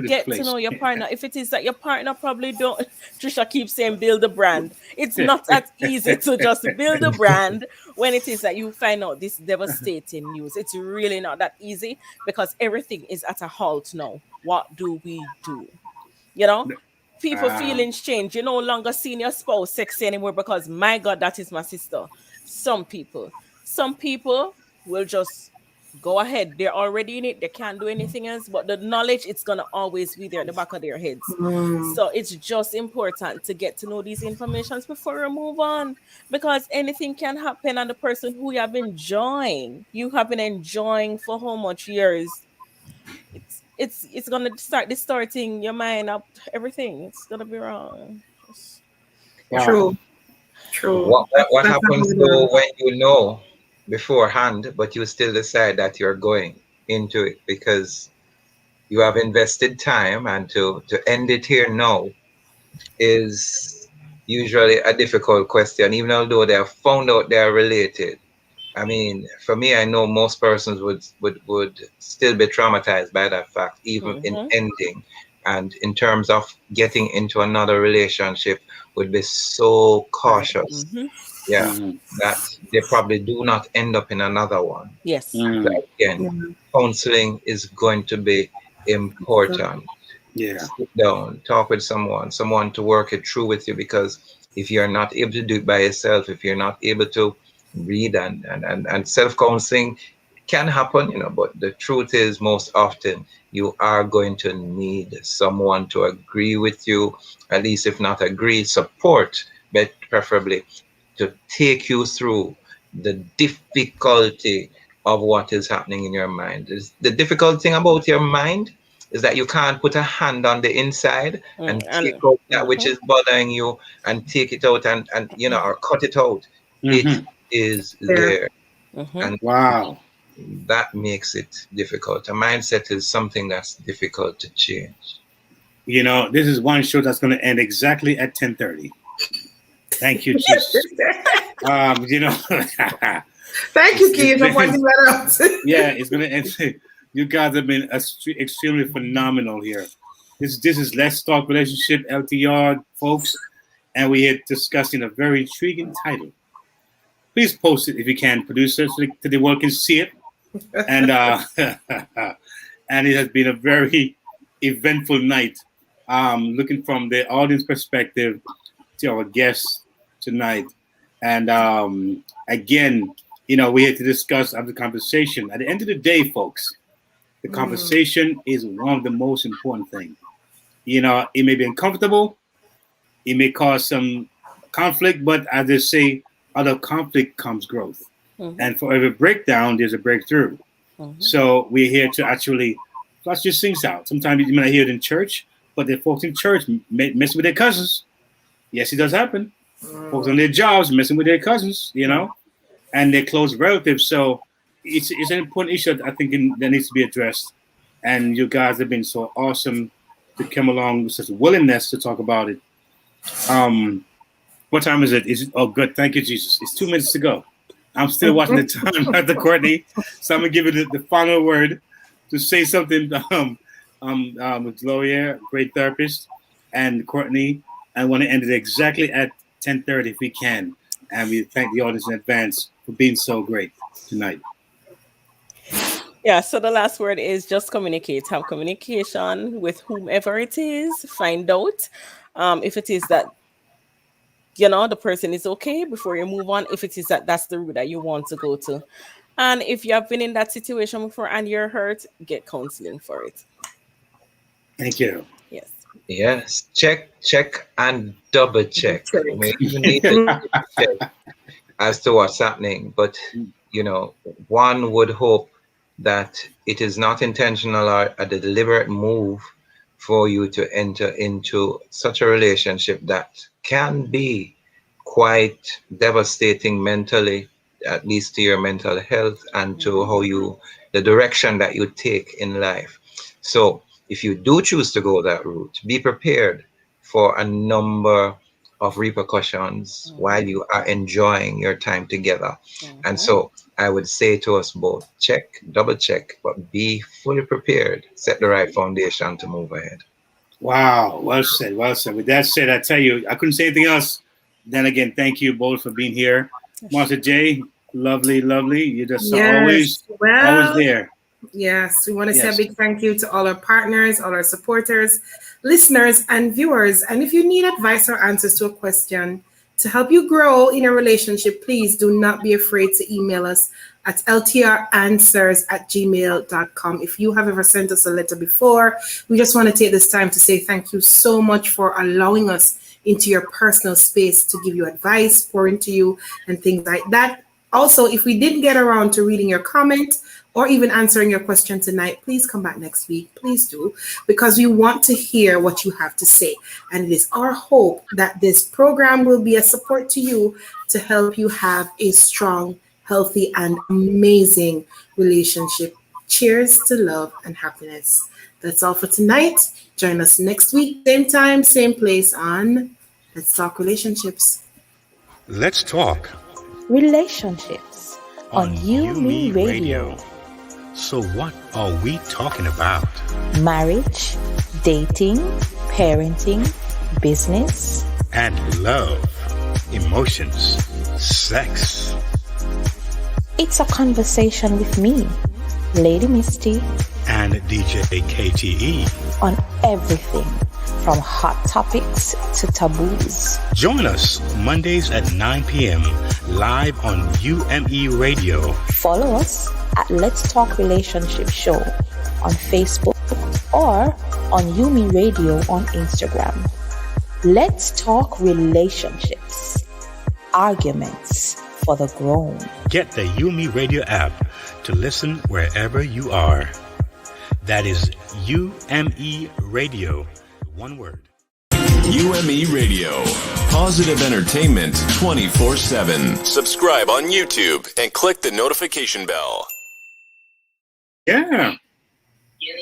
Get to know your partner. If it is that your partner probably don't, Trisha keeps saying build a brand. It's not that easy to just build a brand when it is that you find out this devastating news. It's really not that easy, because everything is at a halt now. What do we do? People feelings change. You're no longer seeing your spouse sexy anymore because, my God, that is my sister. Some people will just go ahead. They're already in it. They can't do anything else. But the knowledge, it's going to always be there at the back of their heads. So it's just important to get to know these informations before you move on. Because anything can happen, and the person who you have been enjoying for how much years, it's going to start distorting your mind up, everything. It's going to be wrong. True. What happens though when you know beforehand, but you still decide that you're going into it because you have invested time, and to end it here now is usually a difficult question, even although they have found out they are related. I mean, for me, I know most persons would still be traumatized by that fact, even in ending. And in terms of getting into another relationship, would be so cautious. That they probably do not end up in another one. Yes. So again, counseling is going to be important. Sit down, talk with someone to work it through with you, because if you're not able to do it by yourself, if you're not able to read and self-counseling can happen, but the truth is most often you are going to need someone to agree with you, at least if not agree, support, but preferably to take you through the difficulty of what is happening in your mind. The difficult thing about your mind is that you can't put a hand on the inside and take out that which is bothering you and take it out and or cut it out. It is there. And that makes it difficult. A mindset is something that's difficult to change. This is one show that's going to end exactly at 10:30. Thank you, Jesus. Thank you, Keith, for pointing that out. It's going to end. You guys have been extremely phenomenal here. This is Let's Talk Relationship, LTR, folks, and we are discussing a very intriguing title. Please post it if you can, producer, so the world can see it. And and it has been a very eventful night. Looking from the audience perspective to our guests tonight, and again, we had to discuss the conversation. At the end of the day, folks, the conversation is one of the most important things. It may be uncomfortable, it may cause some conflict, but as they say, out of conflict comes growth. And for every breakdown, there's a breakthrough. So we're here to actually flush these things out. Sometimes you might hear it in church, but the folks in church messing with their cousins. Yes, it does happen. Folks on their jobs messing with their cousins, and their close relatives. So it's an important issue I think that needs to be addressed. And you guys have been so awesome to come along with such willingness to talk about it. What time is it? Oh, good. Thank you, Jesus. It's 2 minutes to go. I'm still watching the time, Dr. Courtney. So I'm gonna give it the final word to say something. With Gloria, great therapist, and Courtney. I want to end it exactly at 10:30 if we can, and we thank the audience in advance for being so great tonight. Yeah. So the last word is just communicate. Have communication with whomever it is. Find out if it is that the person is okay before you move on, if it is that's the route that you want to go to. And if you have been in that situation before and you're hurt, get counseling for it. Thank you. Yes. Check and double check. You need to check as to what's happening. But, one would hope that it is not intentional or a deliberate move for you to enter into such a relationship that can be quite devastating mentally, at least to your mental health and to the direction that you take in life. So if you do choose to go that route, be prepared for a number of repercussions while you are enjoying your time together. And so I would say to us both, check, double check, but be fully prepared. Set the right foundation to move ahead. Wow. Well said. Well said. With that said, I tell you, I couldn't say anything else. Then again, thank you both for being here. Marsha J, lovely. You're just always there. Yes, we want to say a big thank you to all our partners, all our supporters, listeners, and viewers. And if you need advice or answers to a question to help you grow in a relationship, please do not be afraid to email us at ltranswers@gmail.com. If you have ever sent us a letter before, we just want to take this time to say thank you so much for allowing us into your personal space to give you advice, pour into you, and things like that. Also, if we didn't get around to reading your comment or even answering your question tonight, please come back next week. Please do, because we want to hear what you have to say. And it is our hope that this program will be a support to you to help you have a strong, healthy, and amazing relationship. Cheers to love and happiness. That's all for tonight. Join us next week, same time, same place on Let's Talk Relationships. Let's talk relationships on UMEradio. So what are we talking about? Marriage, dating, parenting, business, and love, emotions, sex. It's a conversation with me, Lady Misty, and DJ KTE on everything from hot topics to taboos. Join us Mondays at 9 p.m. live on UMEradio. Follow us at Let's Talk Relationship Show on Facebook or on UMEradio on Instagram. Let's talk relationships, arguments for the grown. Get the UMEradio app to listen wherever you are. That is UMEradio, one word. UME Radio, positive entertainment 24/7. Subscribe on YouTube and click the notification bell. Yeah.